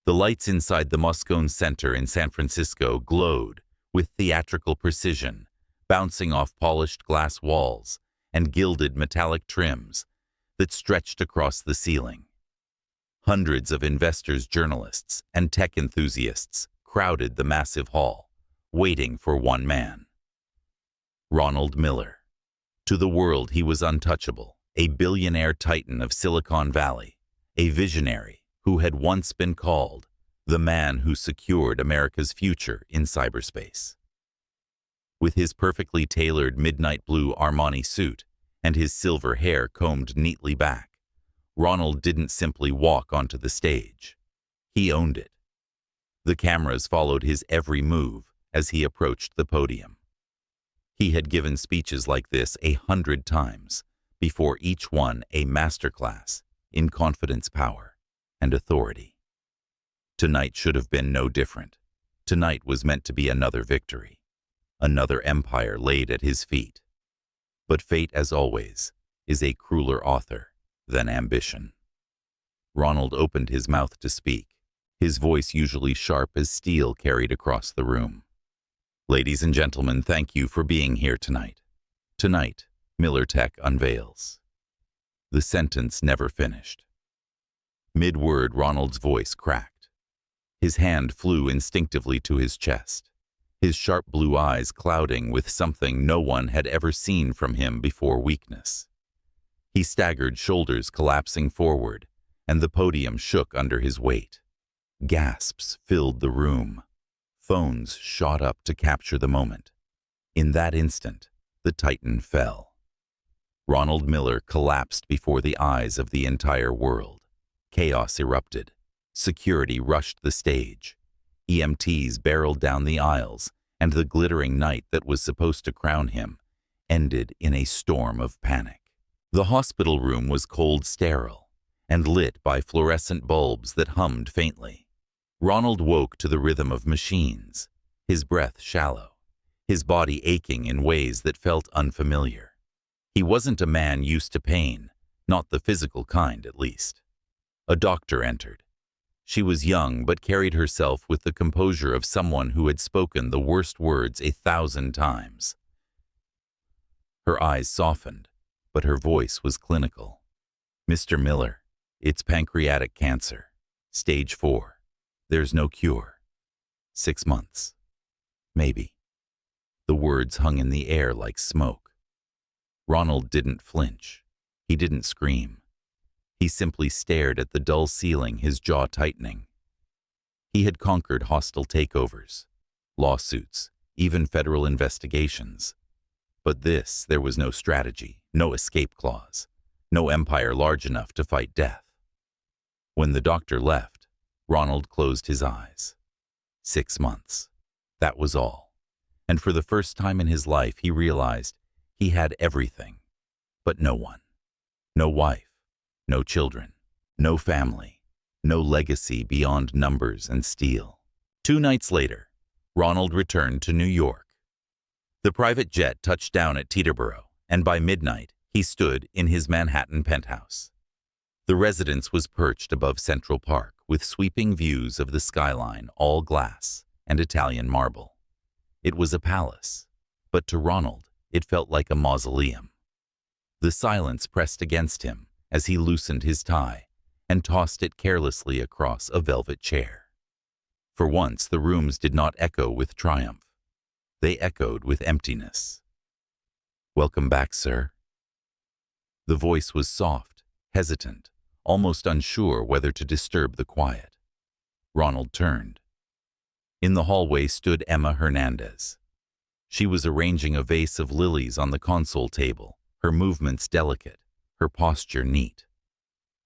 The lights inside the Moscone Center in San Francisco glowed with theatrical precision, bouncing off polished glass walls and gilded metallic trims that stretched across the ceiling. Hundreds of investors, journalists, and tech enthusiasts crowded the massive hall, waiting for one man. Ronald Miller. To the world, he was untouchable, a billionaire titan of Silicon Valley, a visionary who had once been called the man who secured America's future in cyberspace. With his perfectly tailored midnight blue Armani suit and his silver hair combed neatly back, Ronald didn't simply walk onto the stage. He owned it. The cameras followed his every move as he approached the podium. He had given speeches like this 100 times, before each one a masterclass in confidence, power, and authority. Tonight should have been no different. Tonight was meant to be another victory, another empire laid at his feet. But fate, as always, is a crueler author than ambition. Ronald opened his mouth to speak, his voice usually sharp as steel carried across the room. Ladies and gentlemen, thank you for being here tonight. Tonight, Miller Tech unveils. The sentence never finished. Mid-word, Ronald's voice cracked. His hand flew instinctively to his chest, his sharp blue eyes clouding with something no one had ever seen from him before: weakness. He staggered, shoulders collapsing forward, and the podium shook under his weight. Gasps filled the room. Phones shot up to capture the moment. In that instant, the Titan fell. Ronald Miller collapsed before the eyes of the entire world. Chaos erupted. Security rushed the stage. EMTs barreled down the aisles, and the glittering night that was supposed to crown him ended in a storm of panic. The hospital room was cold, sterile, and lit by fluorescent bulbs that hummed faintly. Ronald woke to the rhythm of machines, his breath shallow, his body aching in ways that felt unfamiliar. He wasn't a man used to pain, not the physical kind at least. A doctor entered. She was young but carried herself with the composure of someone who had spoken the worst words 1,000 times. Her eyes softened, but her voice was clinical. "Mr. Miller, it's pancreatic cancer. Stage 4. There's no cure. 6 months. Maybe." The words hung in the air like smoke. Ronald didn't flinch. He didn't scream. He simply stared at the dull ceiling, his jaw tightening. He had conquered hostile takeovers, lawsuits, even federal investigations. But there was no strategy, no escape clause, no empire large enough to fight death. When the doctor left, Ronald closed his eyes. 6 months. That was all. And for the first time in his life, he realized he had everything, but no one. No wife. No children, no family, no legacy beyond numbers and steel. 2 nights later, Ronald returned to New York. The private jet touched down at Teterboro, and by midnight, he stood in his Manhattan penthouse. The residence was perched above Central Park with sweeping views of the skyline, all glass and Italian marble. It was a palace, but to Ronald, it felt like a mausoleum. The silence pressed against him as he loosened his tie and tossed it carelessly across a velvet chair. For once, the rooms did not echo with triumph. They echoed with emptiness. "Welcome back, sir." The voice was soft, hesitant, almost unsure whether to disturb the quiet. Ronald turned. In the hallway stood Emma Hernandez. She was arranging a vase of lilies on the console table, her movements delicate, her posture neat.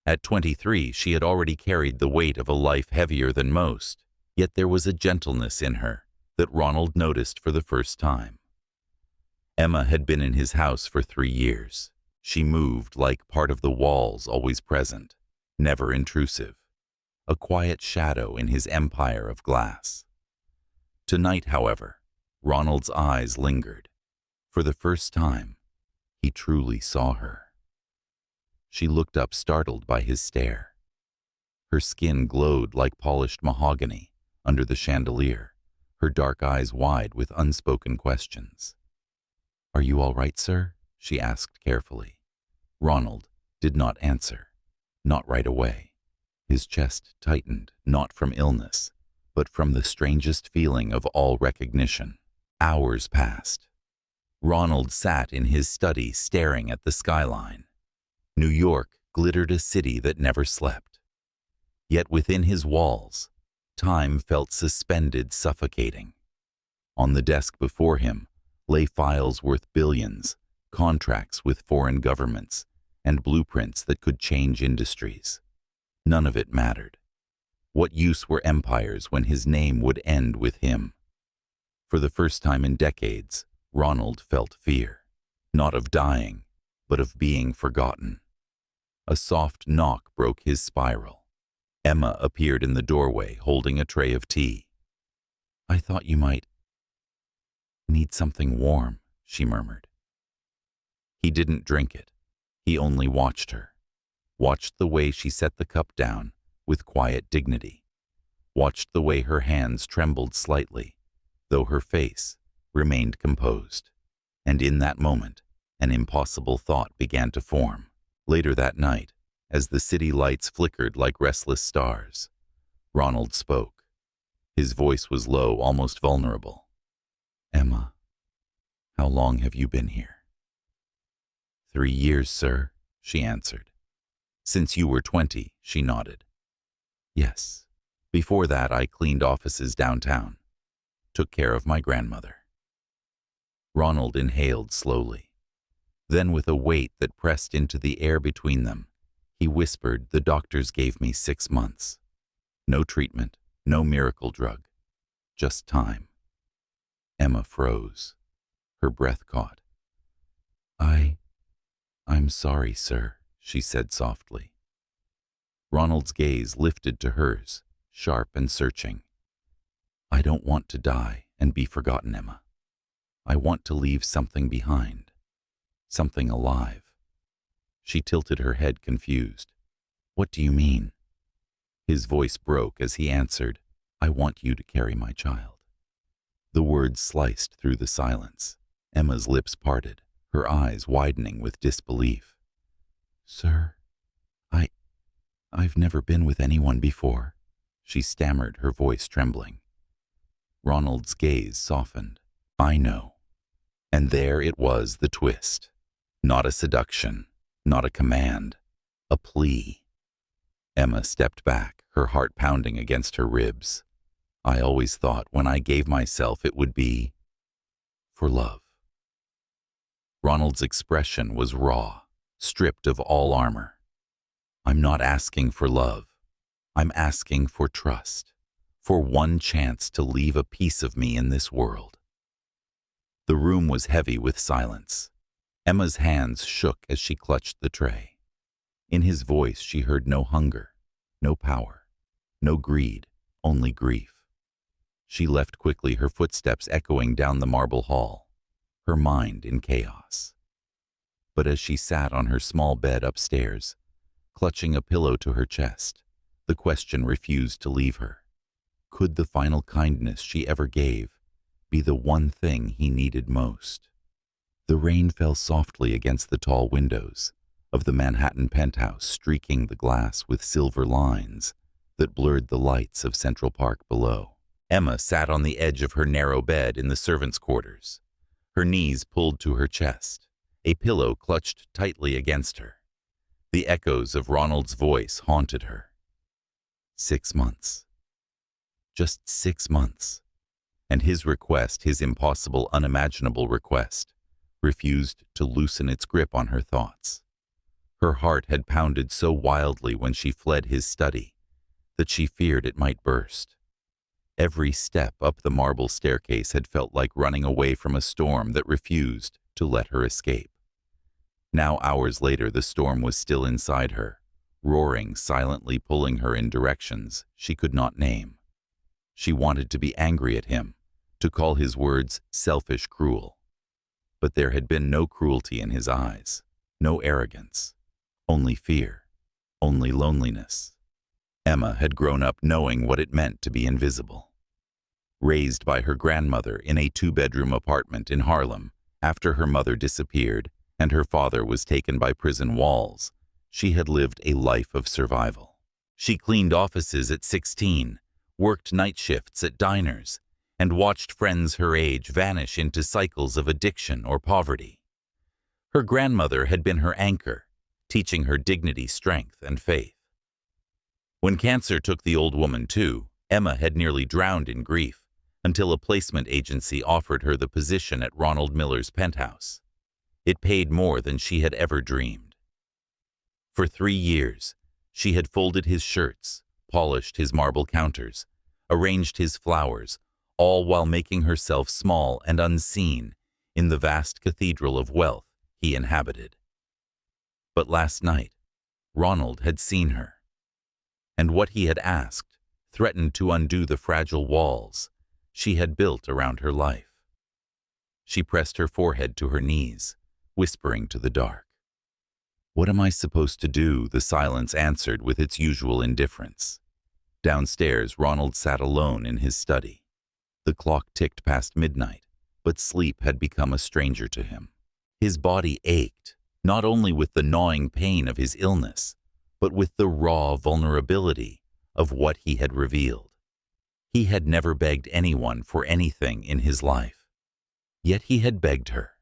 At 23, she had already carried the weight of a life heavier than most, yet there was a gentleness in her that Ronald noticed for the first time. Emma had been in his house for 3 years. She moved like part of the walls, always present, never intrusive, a quiet shadow in his empire of glass. Tonight, however, Ronald's eyes lingered. For the first time, he truly saw her. She looked up, startled by his stare. Her skin glowed like polished mahogany under the chandelier, her dark eyes wide with unspoken questions. "Are you all right, sir?" she asked carefully. Ronald did not answer, not right away. His chest tightened, not from illness, but from the strangest feeling of all recognition. Hours passed. Ronald sat in his study staring at the skyline. New York glittered, a city that never slept. Yet within his walls, time felt suspended, suffocating. On the desk before him lay files worth billions, contracts with foreign governments, and blueprints that could change industries. None of it mattered. What use were empires when his name would end with him? For the first time in decades, Ronald felt fear, not of dying, but of being forgotten. A soft knock broke his spiral. Emma appeared in the doorway, holding a tray of tea. "I thought you might need something warm," she murmured. He didn't drink it. He only watched her. Watched the way she set the cup down with quiet dignity. Watched the way her hands trembled slightly, though her face remained composed. And in that moment, an impossible thought began to form. Later that night, as the city lights flickered like restless stars, Ronald spoke. His voice was low, almost vulnerable. "Emma, how long have you been here?" 3 years, sir," she answered. "Since you were 20, she nodded. "Yes. Before that, I cleaned offices downtown. Took care of my grandmother." Ronald inhaled slowly. Then, with a weight that pressed into the air between them, he whispered, "The doctors gave me 6 months. No treatment, no miracle drug. Just time." Emma froze. Her breath caught. I'm sorry, sir," she said softly. Ronald's gaze lifted to hers, sharp and searching. "I don't want to die and be forgotten, Emma. I want to leave something behind. Something alive." She tilted her head, confused. "What do you mean?" His voice broke as he answered, "I want you to carry my child." The words sliced through the silence. Emma's lips parted, her eyes widening with disbelief. "Sir, I've never been with anyone before," she stammered, her voice trembling. Ronald's gaze softened. "I know." And there it was, the twist. Not a seduction, not a command, a plea. Emma stepped back, her heart pounding against her ribs. "I always thought when I gave myself it would be for love." Ronald's expression was raw, stripped of all armor. "I'm not asking for love. I'm asking for trust, for one chance to leave a piece of me in this world." The room was heavy with silence. Emma's hands shook as she clutched the tray. In his voice she heard no hunger, no power, no greed, only grief. She left quickly, her footsteps echoing down the marble hall, her mind in chaos. But as she sat on her small bed upstairs, clutching a pillow to her chest, the question refused to leave her. Could the final kindness she ever gave be the one thing he needed most? The rain fell softly against the tall windows of the Manhattan penthouse, streaking the glass with silver lines that blurred the lights of Central Park below. Emma sat on the edge of her narrow bed in the servants' quarters, her knees pulled to her chest, a pillow clutched tightly against her. The echoes of Ronald's voice haunted her. 6 months. Just 6 months. And his request, his impossible, unimaginable request, refused to loosen its grip on her thoughts. Her heart had pounded so wildly when she fled his study that she feared it might burst. Every step up the marble staircase had felt like running away from a storm that refused to let her escape. Now, hours later, the storm was still inside her, roaring, silently pulling her in directions she could not name. She wanted to be angry at him, to call his words selfish, cruel. But there had been no cruelty in his eyes, no arrogance, only fear, only loneliness. Emma had grown up knowing what it meant to be invisible. Raised by her grandmother in a two-bedroom apartment in Harlem after her mother disappeared and her father was taken by prison walls, she had lived a life of survival. She cleaned offices at 16, worked night shifts at diners, and watched friends her age vanish into cycles of addiction or poverty. Her grandmother had been her anchor, teaching her dignity, strength, and faith. When cancer took the old woman too, Emma had nearly drowned in grief until a placement agency offered her the position at Ronald Miller's penthouse. It paid more than she had ever dreamed. For 3 years, she had folded his shirts, polished his marble counters, arranged his flowers, all while making herself small and unseen in the vast cathedral of wealth he inhabited. But last night, Ronald had seen her, and what he had asked threatened to undo the fragile walls she had built around her life. She pressed her forehead to her knees, whispering to the dark. "What am I supposed to do?" the silence answered with its usual indifference. Downstairs, Ronald sat alone in his study. The clock ticked past midnight, but sleep had become a stranger to him. His body ached, not only with the gnawing pain of his illness, but with the raw vulnerability of what he had revealed. He had never begged anyone for anything in his life, yet he had begged her.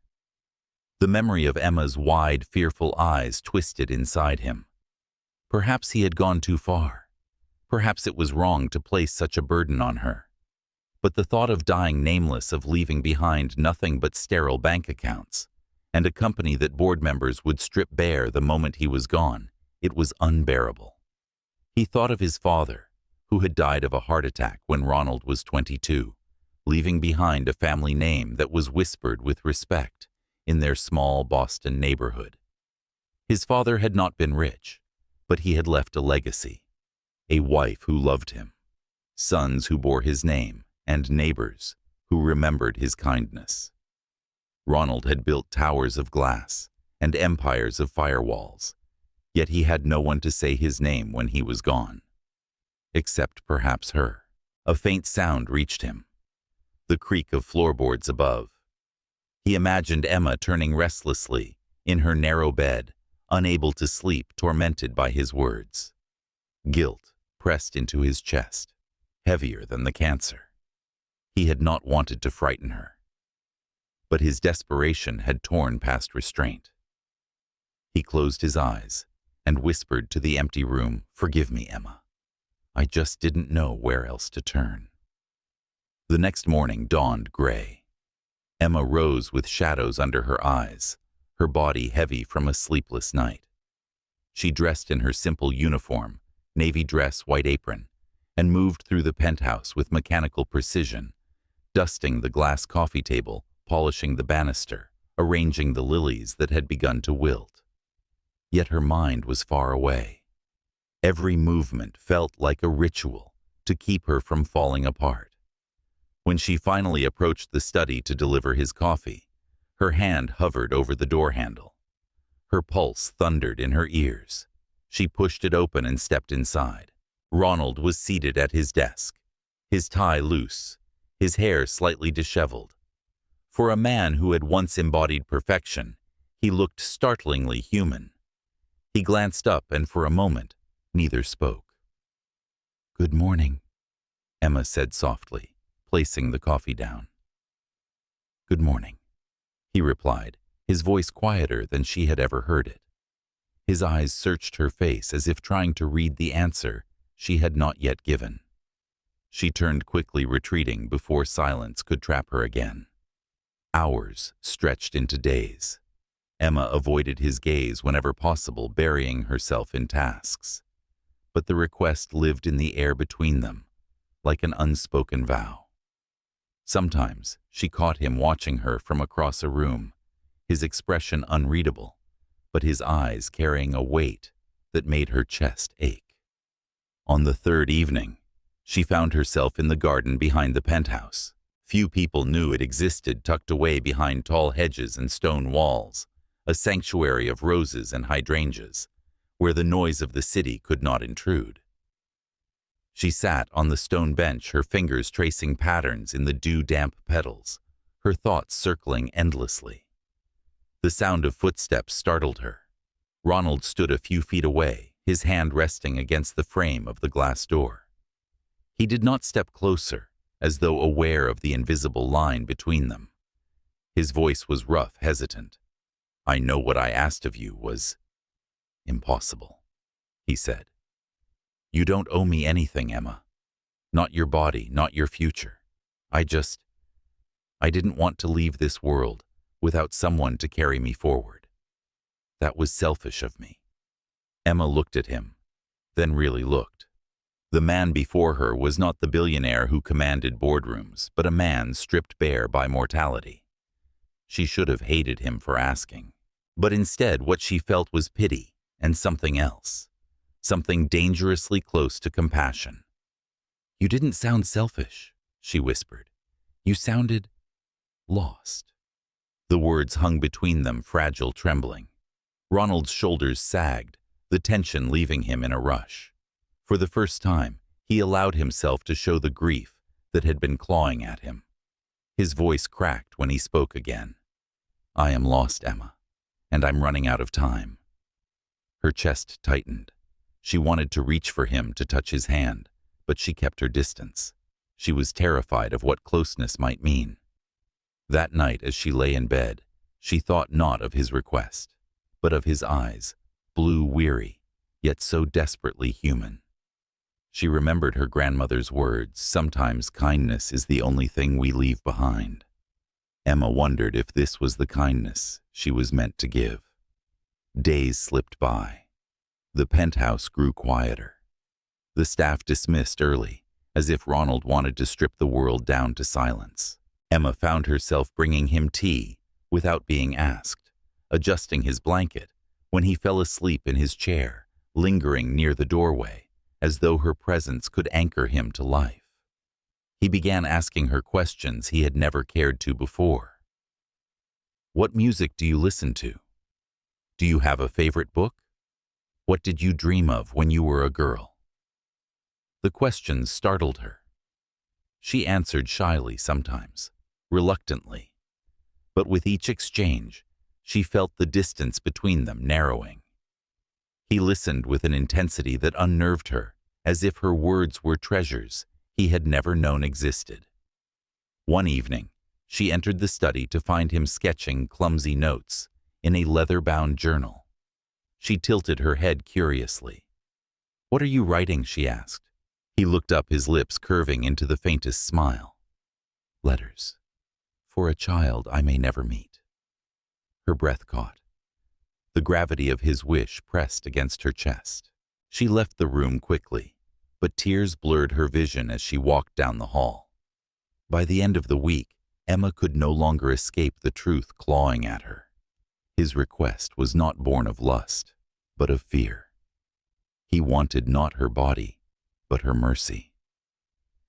The memory of Emma's wide, fearful eyes twisted inside him. Perhaps he had gone too far. Perhaps it was wrong to place such a burden on her. But the thought of dying nameless, of leaving behind nothing but sterile bank accounts, and a company that board members would strip bare the moment he was gone, it was unbearable. He thought of his father, who had died of a heart attack when Ronald was 22, leaving behind a family name that was whispered with respect in their small Boston neighborhood. His father had not been rich, but he had left a legacy, a wife who loved him, sons who bore his name, and neighbors who remembered his kindness. Ronald had built towers of glass and empires of firewalls, yet he had no one to say his name when he was gone. Except perhaps her. A faint sound reached him, the creak of floorboards above. He imagined Emma turning restlessly in her narrow bed, unable to sleep, tormented by his words. Guilt pressed into his chest, heavier than the cancer. He had not wanted to frighten her, but his desperation had torn past restraint. He closed his eyes and whispered to the empty room, "Forgive me, Emma. I just didn't know where else to turn." The next morning dawned gray. Emma rose with shadows under her eyes, her body heavy from a sleepless night. She dressed in her simple uniform, navy dress, white apron, and moved through the penthouse with mechanical precision, dusting the glass coffee table, polishing the banister, arranging the lilies that had begun to wilt. Yet her mind was far away. Every movement felt like a ritual to keep her from falling apart. When she finally approached the study to deliver his coffee, her hand hovered over the door handle. Her pulse thundered in her ears. She pushed it open and stepped inside. Ronald was seated at his desk, his tie loose, his hair slightly disheveled. For a man who had once embodied perfection, he looked startlingly human. He glanced up, and for a moment, neither spoke. "Good morning," Emma said softly, placing the coffee down. "Good morning," he replied, his voice quieter than she had ever heard it. His eyes searched her face as if trying to read the answer she had not yet given. She turned quickly, retreating before silence could trap her again. Hours stretched into days. Emma avoided his gaze whenever possible, burying herself in tasks. But the request lived in the air between them, like an unspoken vow. Sometimes she caught him watching her from across a room, his expression unreadable, but his eyes carrying a weight that made her chest ache. On the third evening, she found herself in the garden behind the penthouse. Few people knew it existed, tucked away behind tall hedges and stone walls, a sanctuary of roses and hydrangeas, where the noise of the city could not intrude. She sat on the stone bench, her fingers tracing patterns in the dew-damp petals, her thoughts circling endlessly. The sound of footsteps startled her. Ronald stood a few feet away, his hand resting against the frame of the glass door. He did not step closer, as though aware of the invisible line between them. His voice was rough, hesitant. "I know what I asked of you was impossible," he said. "You don't owe me anything, Emma. Not your body, not your future. I didn't want to leave this world without someone to carry me forward. That was selfish of me." Emma looked at him, then really looked. The man before her was not the billionaire who commanded boardrooms, but a man stripped bare by mortality. She should have hated him for asking. But instead, what she felt was pity and something else. Something dangerously close to compassion. "You didn't sound selfish," she whispered. "You sounded lost." The words hung between them, fragile, trembling. Ronald's shoulders sagged, the tension leaving him in a rush. For the first time, he allowed himself to show the grief that had been clawing at him. His voice cracked when he spoke again. "I am lost, Emma, and I'm running out of time." Her chest tightened. She wanted to reach for him to touch his hand, but she kept her distance. She was terrified of what closeness might mean. That night, as she lay in bed, she thought not of his request, but of his eyes, blue, weary, yet so desperately human. She remembered her grandmother's words, "Sometimes kindness is the only thing we leave behind." Emma wondered if this was the kindness she was meant to give. Days slipped by. The penthouse grew quieter. The staff dismissed early, as if Ronald wanted to strip the world down to silence. Emma found herself bringing him tea without being asked, adjusting his blanket when he fell asleep in his chair, lingering near the doorway, as though her presence could anchor him to life. He began asking her questions he had never cared to before. "What music do you listen to? Do you have a favorite book? What did you dream of when you were a girl?" The questions startled her. She answered shyly sometimes, reluctantly. But with each exchange, she felt the distance between them narrowing. He listened with an intensity that unnerved her, as if her words were treasures he had never known existed. One evening, she entered the study to find him sketching clumsy notes in a leather-bound journal. She tilted her head curiously. "What are you writing?" she asked. He looked up, his lips curving into the faintest smile. "Letters. For a child I may never meet." Her breath caught. The gravity of his wish pressed against her chest. She left the room quickly, but tears blurred her vision as she walked down the hall. By the end of the week, Emma could no longer escape the truth clawing at her. His request was not born of lust, but of fear. He wanted not her body, but her mercy.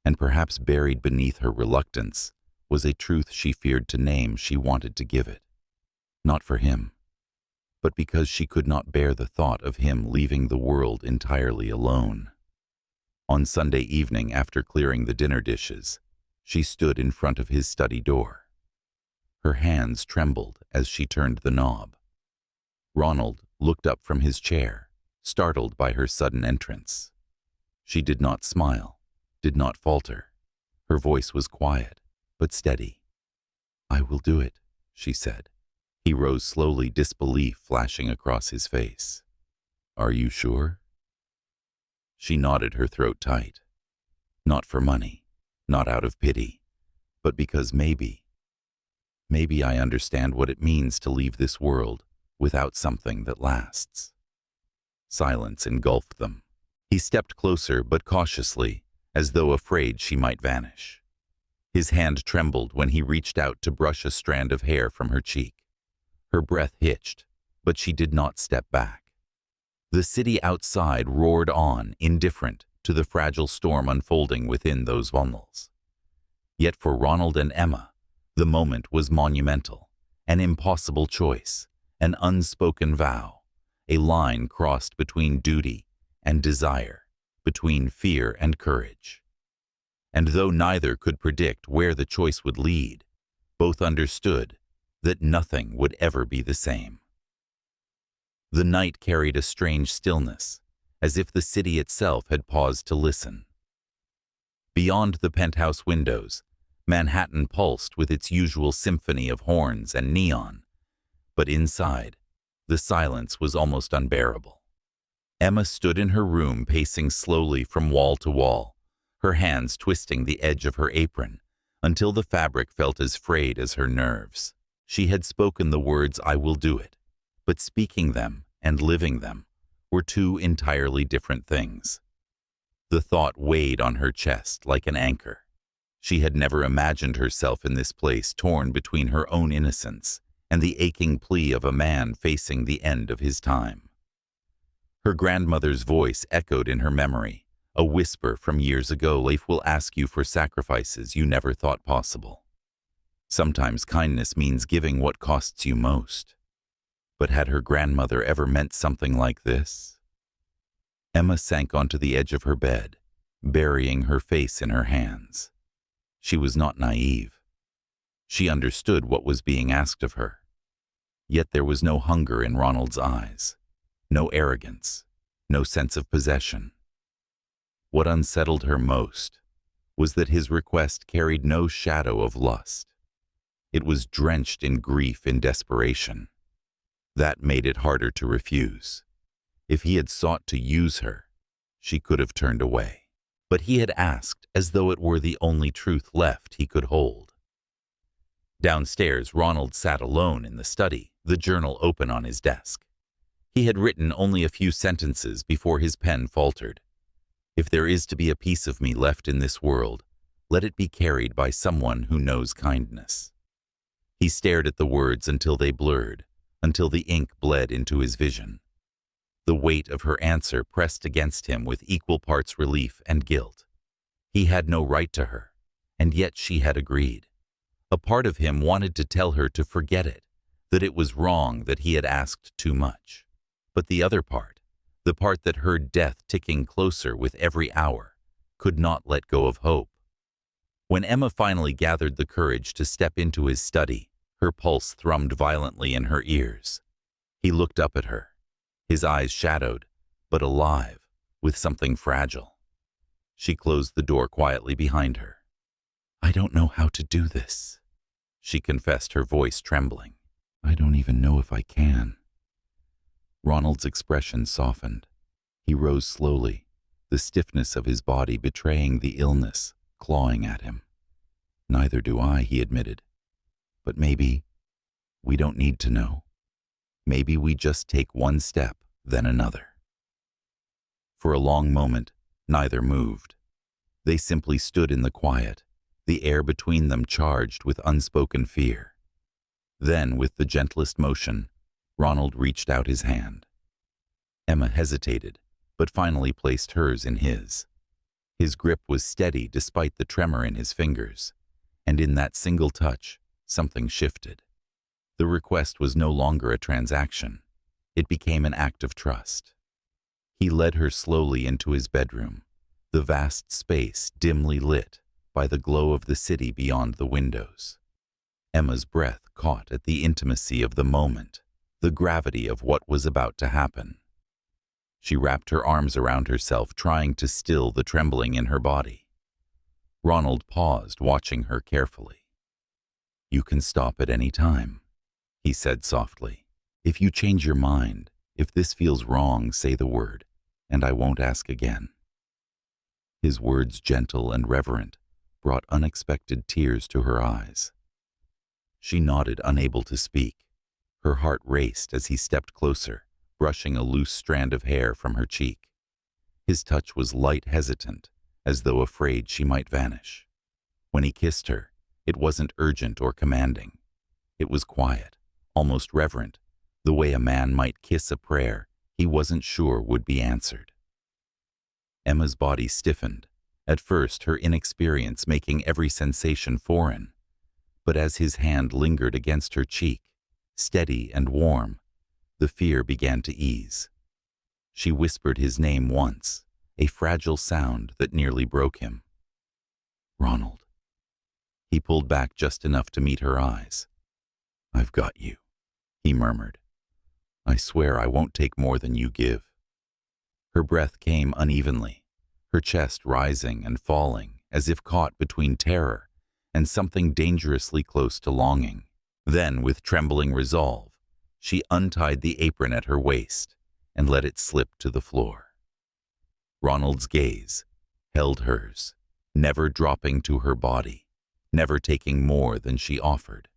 And perhaps buried beneath her reluctance was a truth she feared to name. She wanted to give it. Not for him, but because she could not bear the thought of him leaving the world entirely alone. On Sunday evening, after clearing the dinner dishes, she stood in front of his study door. Her hands trembled as she turned the knob. Ronald looked up from his chair, startled by her sudden entrance. She did not smile, did not falter. Her voice was quiet, but steady. "I will do it," she said. He rose slowly, disbelief flashing across his face. "Are you sure?" She nodded, her throat tight. Not for money, not out of pity, but because maybe I understand what it means to leave this world without something that lasts. Silence engulfed them. He stepped closer, but cautiously, as though afraid she might vanish. His hand trembled when he reached out to brush a strand of hair from her cheek. Her breath hitched, but she did not step back. The city outside roared on, indifferent to the fragile storm unfolding within those walls. Yet for Ronald and Emma, the moment was monumental, an impossible choice, an unspoken vow, a line crossed between duty and desire. between fear and courage. And though neither could predict where the choice would lead, both understood that nothing would ever be the same. The night carried a strange stillness, as if the city itself had paused to listen. Beyond the penthouse windows, Manhattan pulsed with its usual symphony of horns and neon, but inside, the silence was almost unbearable. Emma stood in her room, pacing slowly from wall to wall, her hands twisting the edge of her apron until the fabric felt as frayed as her nerves. She had spoken the words, "I will do it," but speaking them and living them were two entirely different things. The thought weighed on her chest like an anchor. She had never imagined herself in this place, torn between her own innocence and the aching plea of a man facing the end of his time. Her grandmother's voice echoed in her memory, a whisper from years ago. Life will ask you for sacrifices you never thought possible. Sometimes kindness means giving what costs you most. But had her grandmother ever meant something like this? Emma sank onto the edge of her bed, burying her face in her hands. She was not naive. She understood what was being asked of her. Yet there was no hunger in Ronald's eyes, no arrogance, no sense of possession. What unsettled her most was that his request carried no shadow of lust. It was drenched in grief and desperation. That made it harder to refuse. If he had sought to use her, she could have turned away. But he had asked as though it were the only truth left he could hold. Downstairs, Ronald sat alone in the study, the journal open on his desk. He had written only a few sentences before his pen faltered. If there is to be a piece of me left in this world, let it be carried by someone who knows kindness. He stared at the words until they blurred, until the ink bled into his vision. The weight of her answer pressed against him with equal parts relief and guilt. He had no right to her, and yet she had agreed. A part of him wanted to tell her to forget it, that it was wrong that he had asked too much. But the other part, the part that heard death ticking closer with every hour, could not let go of hope. When Emma finally gathered the courage to step into his study, her pulse thrummed violently in her ears. He looked up at her, his eyes shadowed, but alive, with something fragile. She closed the door quietly behind her. "I don't know how to do this," she confessed, her voice trembling. "I don't even know if I can." Ronald's expression softened. He rose slowly, the stiffness of his body betraying the illness clawing at him. "Neither do I," he admitted. "But maybe we don't need to know. Maybe we just take one step, then another." For a long moment, neither moved. They simply stood in the quiet, the air between them charged with unspoken fear. Then, with the gentlest motion, Ronald reached out his hand. Emma hesitated, but finally placed hers in his. His grip was steady despite the tremor in his fingers, and in that single touch, something shifted. The request was no longer a transaction. It became an act of trust. He led her slowly into his bedroom, the vast space dimly lit by the glow of the city beyond the windows. Emma's breath caught at the intimacy of the moment, the gravity of what was about to happen. She wrapped her arms around herself, trying to still the trembling in her body. Ronald paused, watching her carefully. "You can stop at any time," he said softly. "If you change your mind, if this feels wrong, say the word, and I won't ask again." His words, gentle and reverent, brought unexpected tears to her eyes. She nodded, unable to speak. Her heart raced as he stepped closer, brushing a loose strand of hair from her cheek. His touch was light, hesitant, as though afraid she might vanish. When he kissed her, it wasn't urgent or commanding. It was quiet, almost reverent, the way a man might kiss a prayer he wasn't sure would be answered. Emma's body stiffened, at first her inexperience making every sensation foreign. But as his hand lingered against her cheek, steady and warm, the fear began to ease. She whispered his name once, a fragile sound that nearly broke him. "Ronald." He pulled back just enough to meet her eyes. "I've got you," he murmured. "I swear I won't take more than you give." Her breath came unevenly, her chest rising and falling as if caught between terror and something dangerously close to longing. Then, with trembling resolve, she untied the apron at her waist and let it slip to the floor. Ronald's gaze held hers, never dropping to her body, never taking more than she offered.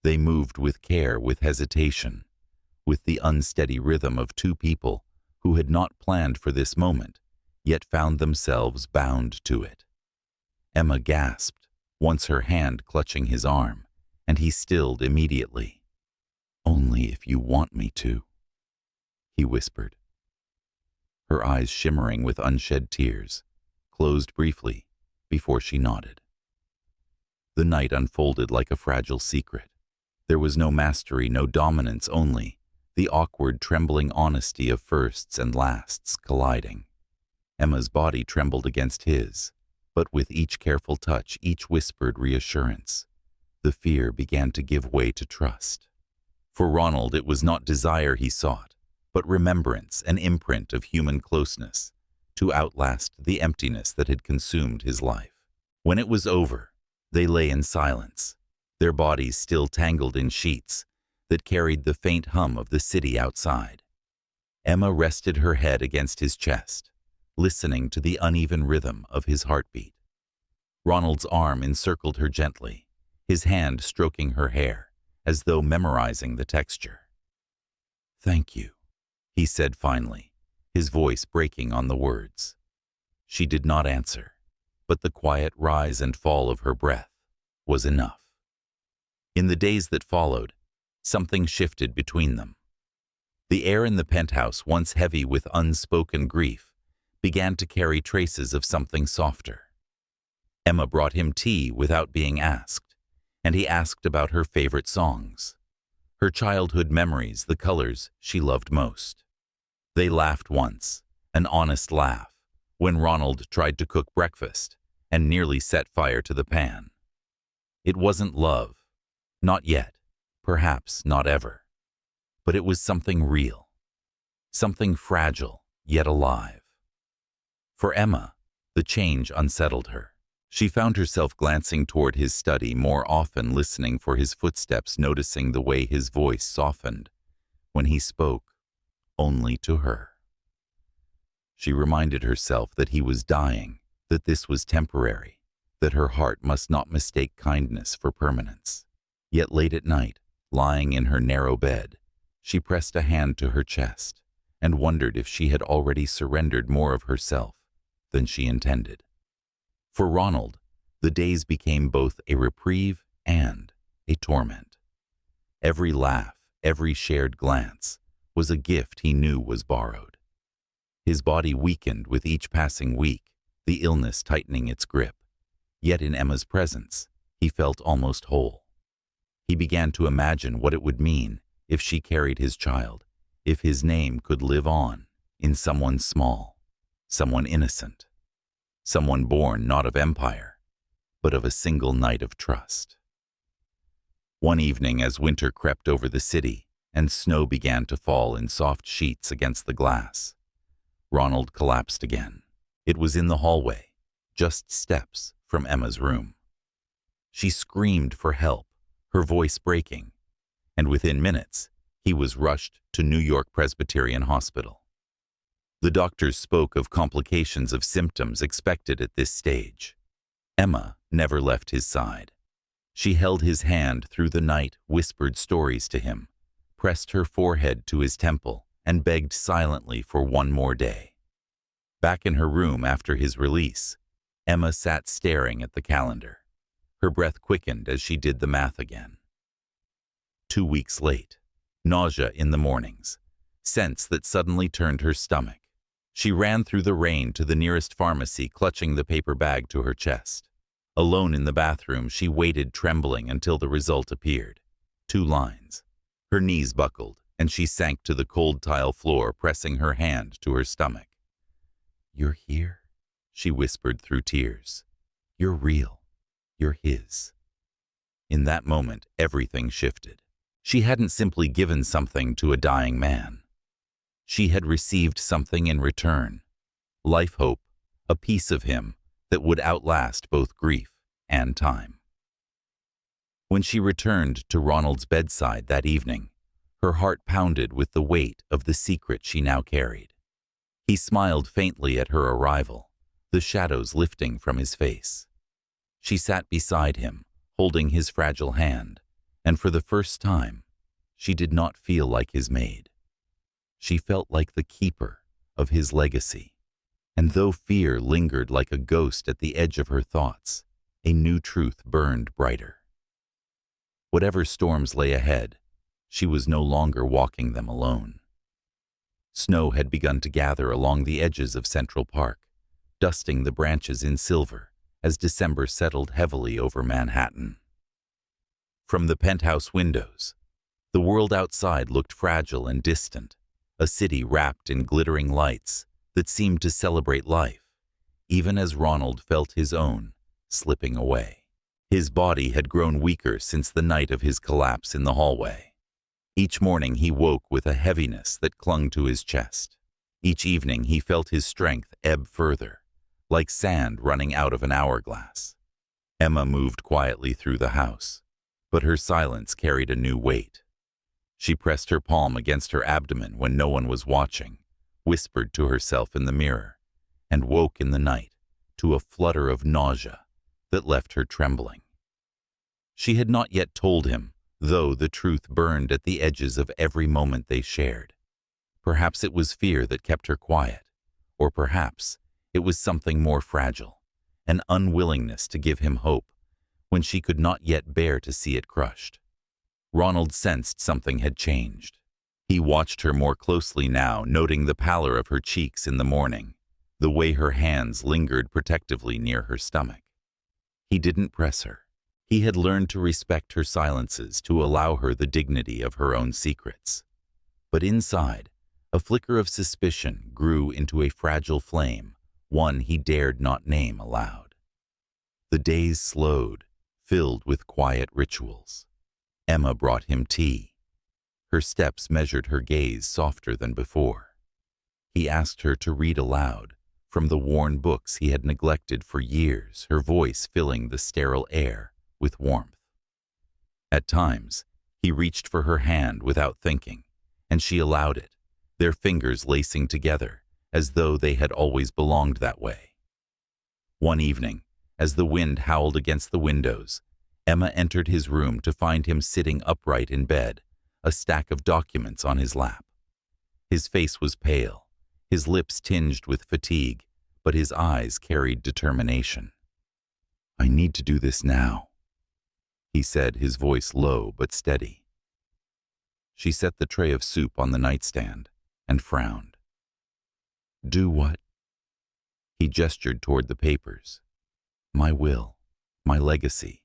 They moved with care, with hesitation, with the unsteady rhythm of two people who had not planned for this moment, yet found themselves bound to it. Emma gasped, once her hand clutching his arm, and he stilled immediately. "Only if you want me to," he whispered. Her eyes shimmering with unshed tears, closed briefly before she nodded. The night unfolded like a fragile secret. There was no mastery, no dominance, only the awkward, trembling honesty of firsts and lasts colliding. Emma's body trembled against his, but with each careful touch, each whispered reassurance, the fear began to give way to trust. For Ronald, it was not desire he sought, but remembrance, an imprint of human closeness, to outlast the emptiness that had consumed his life. When it was over, they lay in silence, their bodies still tangled in sheets that carried the faint hum of the city outside. Emma rested her head against his chest, listening to the uneven rhythm of his heartbeat. Ronald's arm encircled her gently, his hand stroking her hair, as though memorizing the texture. "Thank you," he said finally, his voice breaking on the words. She did not answer, but the quiet rise and fall of her breath was enough. In the days that followed, something shifted between them. The air in the penthouse, once heavy with unspoken grief, began to carry traces of something softer. Emma brought him tea without being asked, and he asked about her favorite songs, her childhood memories, the colors she loved most. They laughed once, an honest laugh, when Ronald tried to cook breakfast and nearly set fire to the pan. It wasn't love, not yet, perhaps not ever, but it was something real, something fragile yet alive. For Emma, the change unsettled her. She found herself glancing toward his study more often, listening for his footsteps, noticing the way his voice softened when he spoke only to her. She reminded herself that he was dying, that this was temporary, that her heart must not mistake kindness for permanence. Yet late at night, lying in her narrow bed, she pressed a hand to her chest and wondered if she had already surrendered more of herself than she intended. For Ronald, the days became both a reprieve and a torment. Every laugh, every shared glance was a gift he knew was borrowed. His body weakened with each passing week, the illness tightening its grip. Yet in Emma's presence, he felt almost whole. He began to imagine what it would mean if she carried his child, if his name could live on in someone small, someone innocent, someone born not of empire, but of a single night of trust. One evening, as winter crept over the city and snow began to fall in soft sheets against the glass, Ronald collapsed again. It was in the hallway, just steps from Emma's room. She screamed for help, her voice breaking, and within minutes, he was rushed to New York Presbyterian Hospital. The doctors spoke of complications of symptoms expected at this stage. Emma never left his side. She held his hand through the night, whispered stories to him, pressed her forehead to his temple, and begged silently for one more day. Back in her room after his release, Emma sat staring at the calendar. Her breath quickened as she did the math again. 2 weeks late, nausea in the mornings, scents that suddenly turned her stomach. She ran through the rain to the nearest pharmacy, clutching the paper bag to her chest. Alone in the bathroom, she waited trembling until the result appeared. 2 lines. Her knees buckled, and she sank to the cold tile floor, pressing her hand to her stomach. You're here, she whispered through tears. You're real. You're his. In that moment, everything shifted. She hadn't simply given something to a dying man. She had received something in return. Life hope, a piece of him that would outlast both grief and time. When she returned to Ronald's bedside that evening, her heart pounded with the weight of the secret she now carried. He smiled faintly at her arrival, the shadows lifting from his face. She sat beside him, holding his fragile hand, and for the first time, she did not feel like his maid. She felt like the keeper of his legacy. And though fear lingered like a ghost at the edge of her thoughts, a new truth burned brighter. Whatever storms lay ahead, she was no longer walking them alone. Snow had begun to gather along the edges of Central Park, dusting the branches in silver as December settled heavily over Manhattan. From the penthouse windows, the world outside looked fragile and distant, a city wrapped in glittering lights that seemed to celebrate life, even as Ronald felt his own slipping away. His body had grown weaker since the night of his collapse in the hallway. Each morning he woke with a heaviness that clung to his chest. Each evening he felt his strength ebb further, like sand running out of an hourglass. Emma moved quietly through the house, but her silence carried a new weight. She pressed her palm against her abdomen when no one was watching, whispered to herself in the mirror, and woke in the night to a flutter of nausea that left her trembling. She had not yet told him, though the truth burned at the edges of every moment they shared. Perhaps it was fear that kept her quiet, or perhaps it was something more fragile, an unwillingness to give him hope when she could not yet bear to see it crushed. Ronald sensed something had changed. He watched her more closely now, noting the pallor of her cheeks in the morning, the way her hands lingered protectively near her stomach. He didn't press her. He had learned to respect her silences, to allow her the dignity of her own secrets. But inside, a flicker of suspicion grew into a fragile flame, one he dared not name aloud. The days slowed, filled with quiet rituals. Emma brought him tea. Her steps measured her gaze softer than before. He asked her to read aloud from the worn books he had neglected for years, her voice filling the sterile air with warmth. At times, he reached for her hand without thinking, and she allowed it, their fingers lacing together as though they had always belonged that way. One evening, as the wind howled against the windows, Emma entered his room to find him sitting upright in bed, a stack of documents on his lap. His face was pale, his lips tinged with fatigue, but his eyes carried determination. "I need to do this now," he said, his voice low but steady. She set the tray of soup on the nightstand and frowned. "Do what?" He gestured toward the papers. "My will, my legacy,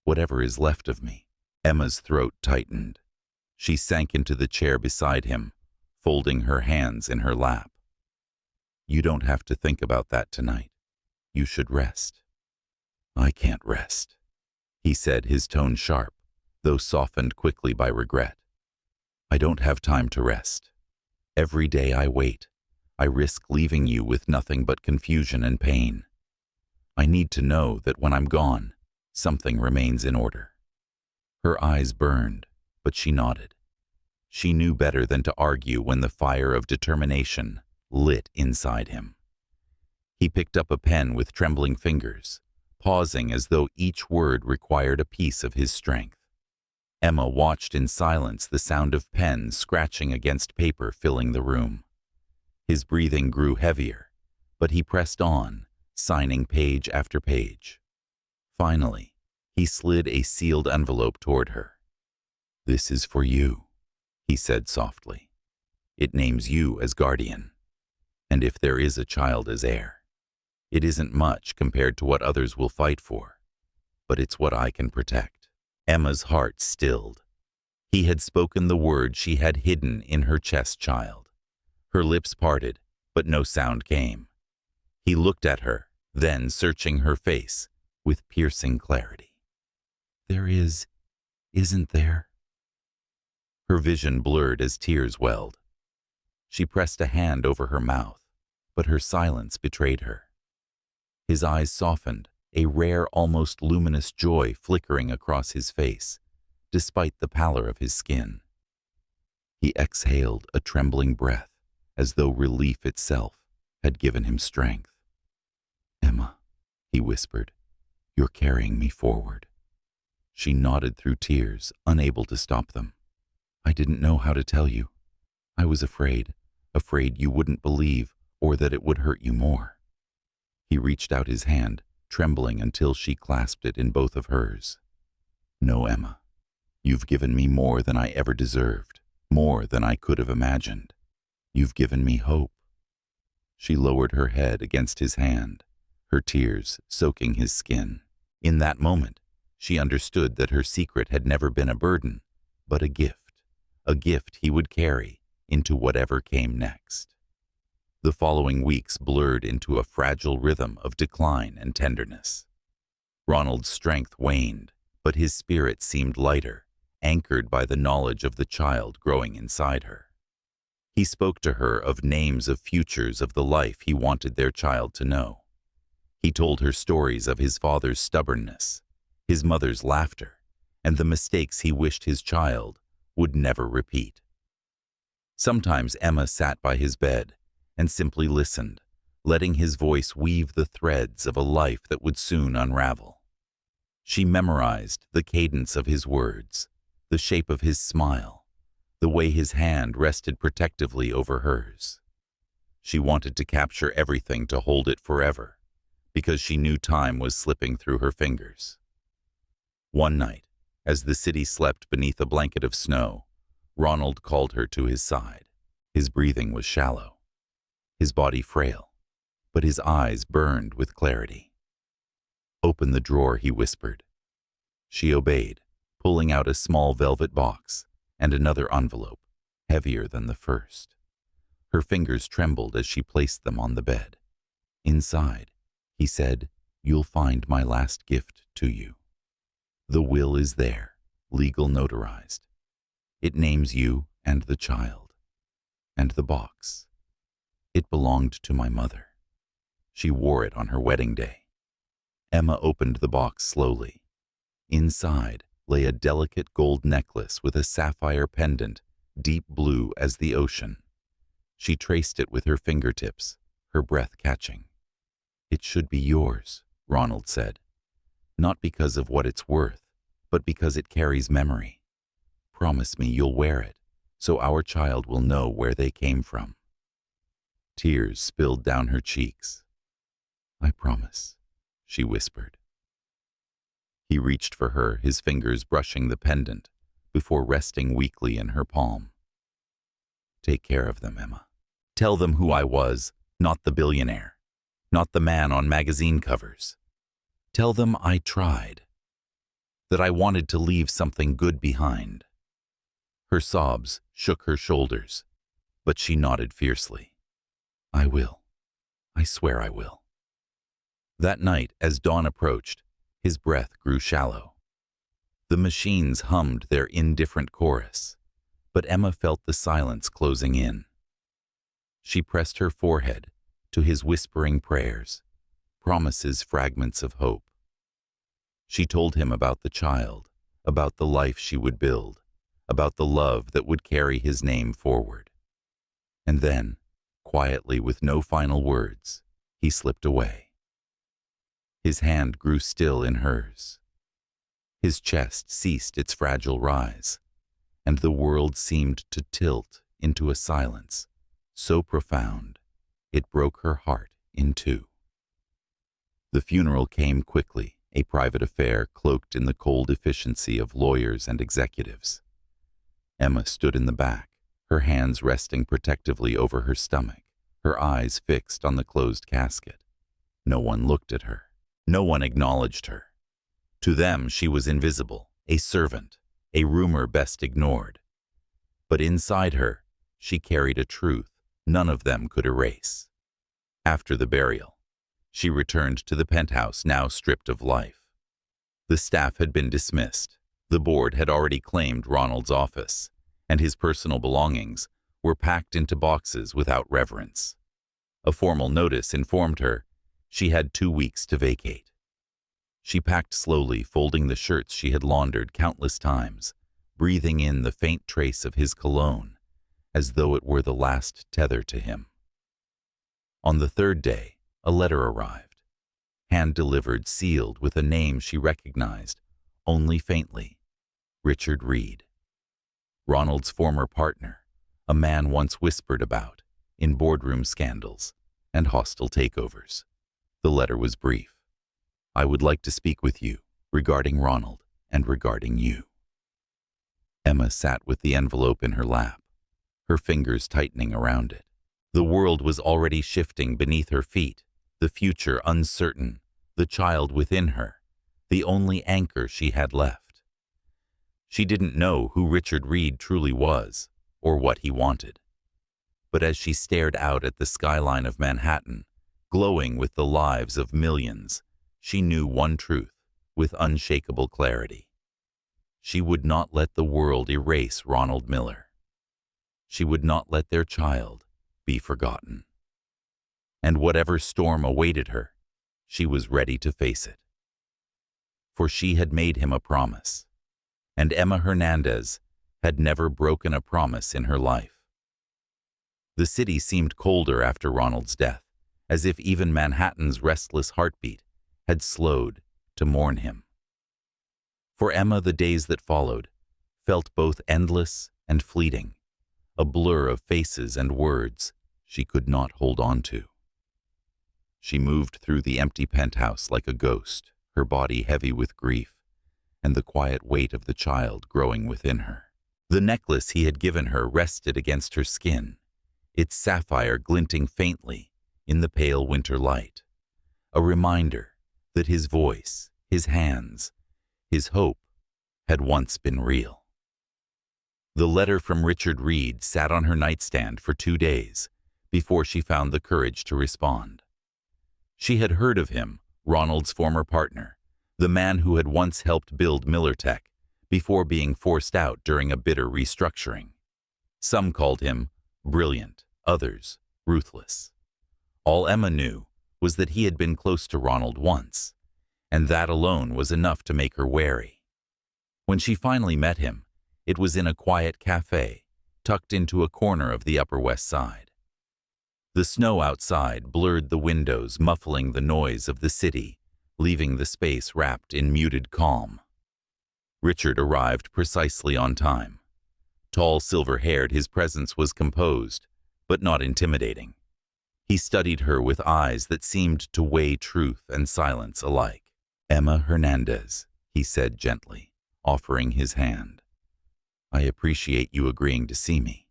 whatever is left of me." Emma's throat tightened. She sank into the chair beside him, folding her hands in her lap. "You don't have to think about that tonight. You should rest." "I can't rest," he said, his tone sharp, though softened quickly by regret. "I don't have time to rest. Every day I wait, I risk leaving you with nothing but confusion and pain. I need to know that when I'm gone, something remains in order." Her eyes burned, but she nodded. She knew better than to argue when the fire of determination lit inside him. He picked up a pen with trembling fingers, pausing as though each word required a piece of his strength. Emma watched in silence, the sound of pens scratching against paper filling the room. His breathing grew heavier, but he pressed on, signing page after page. Finally, he slid a sealed envelope toward her. "This is for you," he said softly. "It names you as guardian, and if there is a child as heir. It isn't much compared to what others will fight for, but it's what I can protect." Emma's heart stilled. He had spoken the word she had hidden in her chest child. Her lips parted, but no sound came. He looked at her, then searching her face with piercing clarity. "There isn't there?" Her vision blurred as tears welled. She pressed a hand over her mouth, but her silence betrayed her. His eyes softened, a rare, almost luminous joy flickering across his face, despite the pallor of his skin. He exhaled a trembling breath, as though relief itself had given him strength. "Emma," he whispered, "you're carrying me forward." She nodded through tears, unable to stop them. "I didn't know how to tell you. I was afraid you wouldn't believe or that it would hurt you more." He reached out his hand, trembling until she clasped it in both of hers. "No, Emma. You've given me more than I ever deserved, more than I could have imagined. You've given me hope." She lowered her head against his hand, her tears soaking his skin. In that moment, she understood that her secret had never been a burden, but a gift he would carry into whatever came next. The following weeks blurred into a fragile rhythm of decline and tenderness. Ronald's strength waned, but his spirit seemed lighter, anchored by the knowledge of the child growing inside her. He spoke to her of names of futures of the life he wanted their child to know. He told her stories of his father's stubbornness, his mother's laughter, and the mistakes he wished his child would never repeat. Sometimes Emma sat by his bed and simply listened, letting his voice weave the threads of a life that would soon unravel. She memorized the cadence of his words, the shape of his smile, the way his hand rested protectively over hers. She wanted to capture everything to hold it forever, because she knew time was slipping through her fingers. One night, as the city slept beneath a blanket of snow, Ronald called her to his side. His breathing was shallow, his body frail, but his eyes burned with clarity. "Open the drawer," he whispered. She obeyed, pulling out a small velvet box and another envelope, heavier than the first. Her fingers trembled as she placed them on the bed. "Inside," he said, "you'll find my last gift to you. The will is there, legal notarized. It names you and the child. And the box. It belonged to my mother. She wore it on her wedding day." Emma opened the box slowly. Inside lay a delicate gold necklace with a sapphire pendant, deep blue as the ocean. She traced it with her fingertips, her breath catching. "It should be yours," Ronald said. "Not because of what it's worth, but because it carries memory. Promise me you'll wear it, so our child will know where they came from." Tears spilled down her cheeks. "I promise," she whispered. He reached for her, his fingers brushing the pendant, before resting weakly in her palm. "Take care of them, Emma. Tell them who I was, not the billionaire, not the man on magazine covers. Tell them I tried, that I wanted to leave something good behind." Her sobs shook her shoulders, but she nodded fiercely. "I will. I swear I will." That night, as dawn approached, his breath grew shallow. The machines hummed their indifferent chorus, but Emma felt the silence closing in. She pressed her forehead to his whispering prayers, promises, fragments of hope. She told him about the child, about the life she would build, about the love that would carry his name forward. And then, quietly with no final words, he slipped away. His hand grew still in hers. His chest ceased its fragile rise, and the world seemed to tilt into a silence so profound it broke her heart in two. The funeral came quickly, a private affair cloaked in the cold efficiency of lawyers and executives. Emma stood in the back, her hands resting protectively over her stomach, her eyes fixed on the closed casket. No one looked at her. No one acknowledged her. To them, she was invisible, a servant, a rumor best ignored. But inside her, she carried a truth none of them could erase. After the burial, She returned to the penthouse, now stripped of life. The staff had been dismissed. The board had already claimed Ronald's office, and his personal belongings were packed into boxes without reverence. A formal notice informed her she had 2 weeks to vacate. She packed slowly, folding the shirts she had laundered countless times, breathing in the faint trace of his cologne, as though it were the last tether to him. On the 3rd day, a letter arrived, hand-delivered, sealed with a name she recognized only faintly: Richard Reed. Ronald's former partner, a man once whispered about in boardroom scandals and hostile takeovers. The letter was brief. "I would like to speak with you regarding Ronald and regarding you." Emma sat with the envelope in her lap, her fingers tightening around it. The world was already shifting beneath her feet, the future uncertain, the child within her, the only anchor she had left. She didn't know who Richard Reed truly was or what he wanted. But as she stared out at the skyline of Manhattan, glowing with the lives of millions, she knew one truth with unshakable clarity. She would not let the world erase Ronald Miller. She would not let their child be forgotten. And whatever storm awaited her, she was ready to face it. For she had made him a promise, and Emma Hernandez had never broken a promise in her life. The city seemed colder after Ronald's death, as if even Manhattan's restless heartbeat had slowed to mourn him. For Emma, the days that followed felt both endless and fleeting, a blur of faces and words she could not hold on to. She moved through the empty penthouse like a ghost, her body heavy with grief and the quiet weight of the child growing within her. The necklace he had given her rested against her skin, its sapphire glinting faintly in the pale winter light, a reminder that his voice, his hands, his hope had once been real. The letter from Richard Reed sat on her nightstand for 2 days before she found the courage to respond. She had heard of him, Ronald's former partner, the man who had once helped build Miller Tech before being forced out during a bitter restructuring. Some called him brilliant, others ruthless. All Emma knew was that he had been close to Ronald once, and that alone was enough to make her wary. When she finally met him, it was in a quiet cafe, tucked into a corner of the Upper West Side. The snow outside blurred the windows, muffling the noise of the city, leaving the space wrapped in muted calm. Richard arrived precisely on time. Tall, silver-haired, his presence was composed, but not intimidating. He studied her with eyes that seemed to weigh truth and silence alike. "Emma Hernandez," he said gently, offering his hand. "I appreciate you agreeing to see me."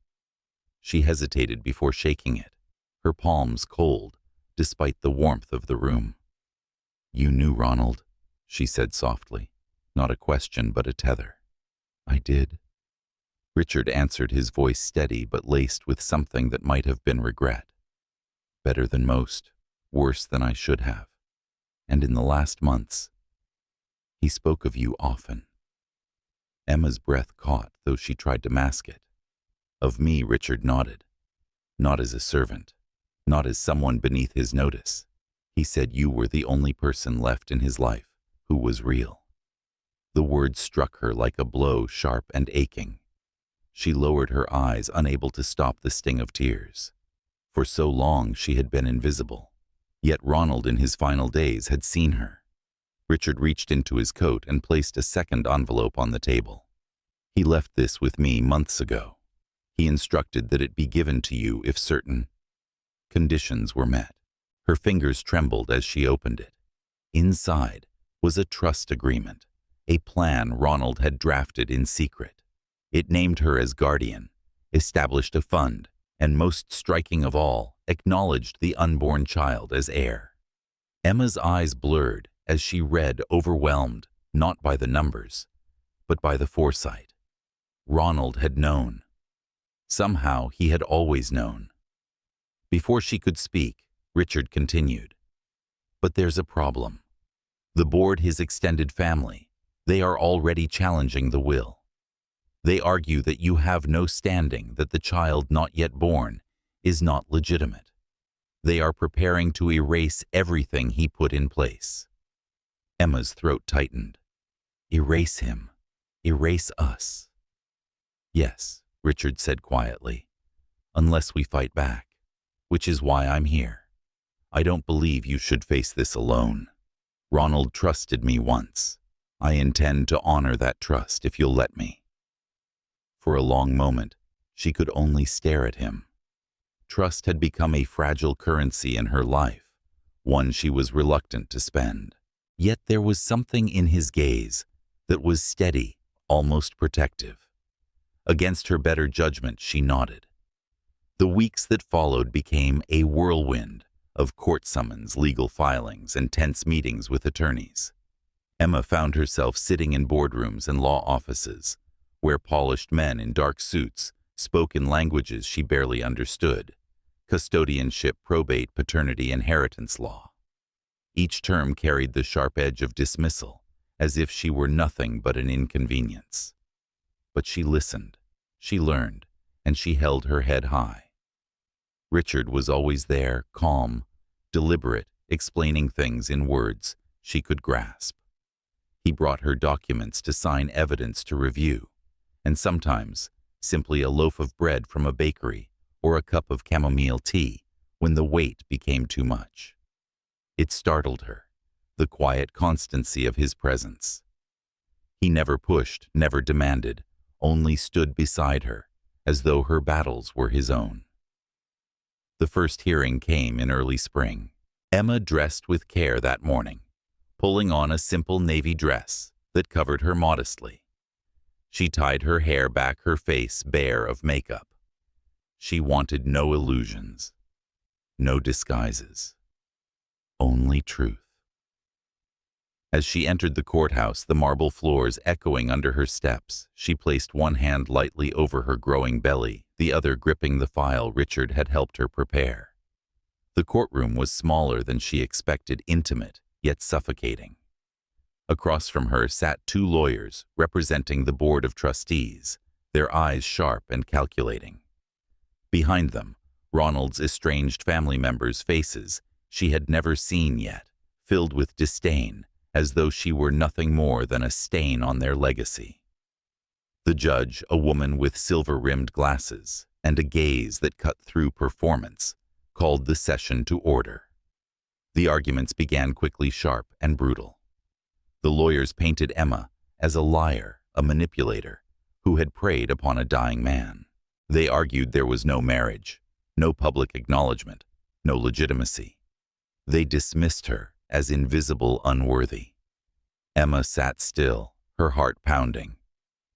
She hesitated before shaking it, her palms cold, despite the warmth of the room. "You knew Ronald," she said softly, not a question but a tether. "I did." Richard answered, his voice steady but laced with something that might have been regret. "Better than most, worse than I should have. And in the last months, he spoke of you often." Emma's breath caught, though she tried to mask it. "Of me," Richard nodded. "Not as a servant, not as someone beneath his notice. He said you were the only person left in his life who was real." The words struck her like a blow, sharp and aching. She lowered her eyes, unable to stop the sting of tears. For so long she had been invisible, yet Ronald in his final days had seen her. Richard reached into his coat and placed a second envelope on the table. "He left this with me months ago. He instructed that it be given to you if certain conditions were met." Her fingers trembled as she opened it. Inside was a trust agreement, a plan Ronald had drafted in secret. It named her as guardian, established a fund, and most striking of all, acknowledged the unborn child as heir. Emma's eyes blurred as she read, overwhelmed, not by the numbers, but by the foresight. Ronald had known. Somehow he had always known. Before she could speak, Richard continued. But there's a problem. The board, his extended family, they are already challenging the will. They argue that you have no standing, that the child not yet born is not legitimate. They are preparing to erase everything he put in place. Emma's throat tightened. Erase him. Erase us. Yes, Richard said quietly, unless we fight back, which is why I'm here. I don't believe you should face this alone. Ronald trusted me once. I intend to honor that trust if you'll let me. For a long moment, she could only stare at him. Trust had become a fragile currency in her life, one she was reluctant to spend. Yet there was something in his gaze that was steady, almost protective. Against her better judgment, she nodded. The weeks that followed became a whirlwind of court summons, legal filings, and tense meetings with attorneys. Emma found herself sitting in boardrooms and law offices, where polished men in dark suits spoke in languages she barely understood: custodianship, probate, paternity, inheritance law. Each term carried the sharp edge of dismissal, as if she were nothing but an inconvenience. But she listened, she learned, and she held her head high. Richard was always there, calm, deliberate, explaining things in words she could grasp. He brought her documents to sign, evidence to review, and sometimes simply a loaf of bread from a bakery or a cup of chamomile tea when the weight became too much. It startled her, the quiet constancy of his presence. He never pushed, never demanded, only stood beside her, as though her battles were his own. The first hearing came in early spring. Emma dressed with care that morning, pulling on a simple navy dress that covered her modestly. She tied her hair back, her face bare of makeup. She wanted no illusions, no disguises, only truth. As she entered the courthouse, the marble floors echoing under her steps, she placed one hand lightly over her growing belly, the other gripping the file Richard had helped her prepare. The courtroom was smaller than she expected, intimate, yet suffocating. Across from her sat two lawyers representing the board of trustees, their eyes sharp and calculating. Behind them, Ronald's estranged family members' faces she had never seen yet, filled with disdain, as though she were nothing more than a stain on their legacy. The judge, a woman with silver-rimmed glasses and a gaze that cut through performance, called the session to order. The arguments began quickly, sharp and brutal. The lawyers painted Emma as a liar, a manipulator, who had preyed upon a dying man. They argued there was no marriage, no public acknowledgement, no legitimacy. They dismissed her as invisible, unworthy. Emma sat still, her heart pounding,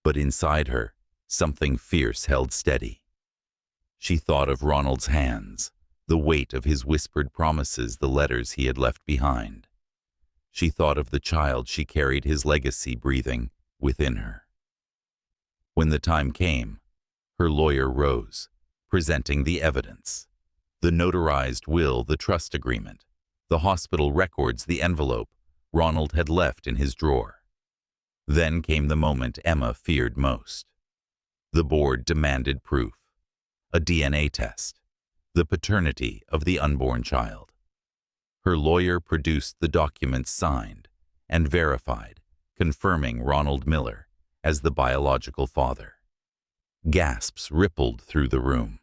but inside her, something fierce held steady. She thought of Ronald's hands, the weight of his whispered promises, the letters he had left behind. She thought of the child she carried, his legacy breathing within her. When the time came, her lawyer rose, presenting the evidence: the notarized will, the trust agreement, the hospital records, the envelope Ronald had left in his drawer. Then came the moment Emma feared most. The board demanded proof, a DNA test, the paternity of the unborn child. Her lawyer produced the documents signed and verified, confirming Ronald Miller as the biological father. Gasps rippled through the room.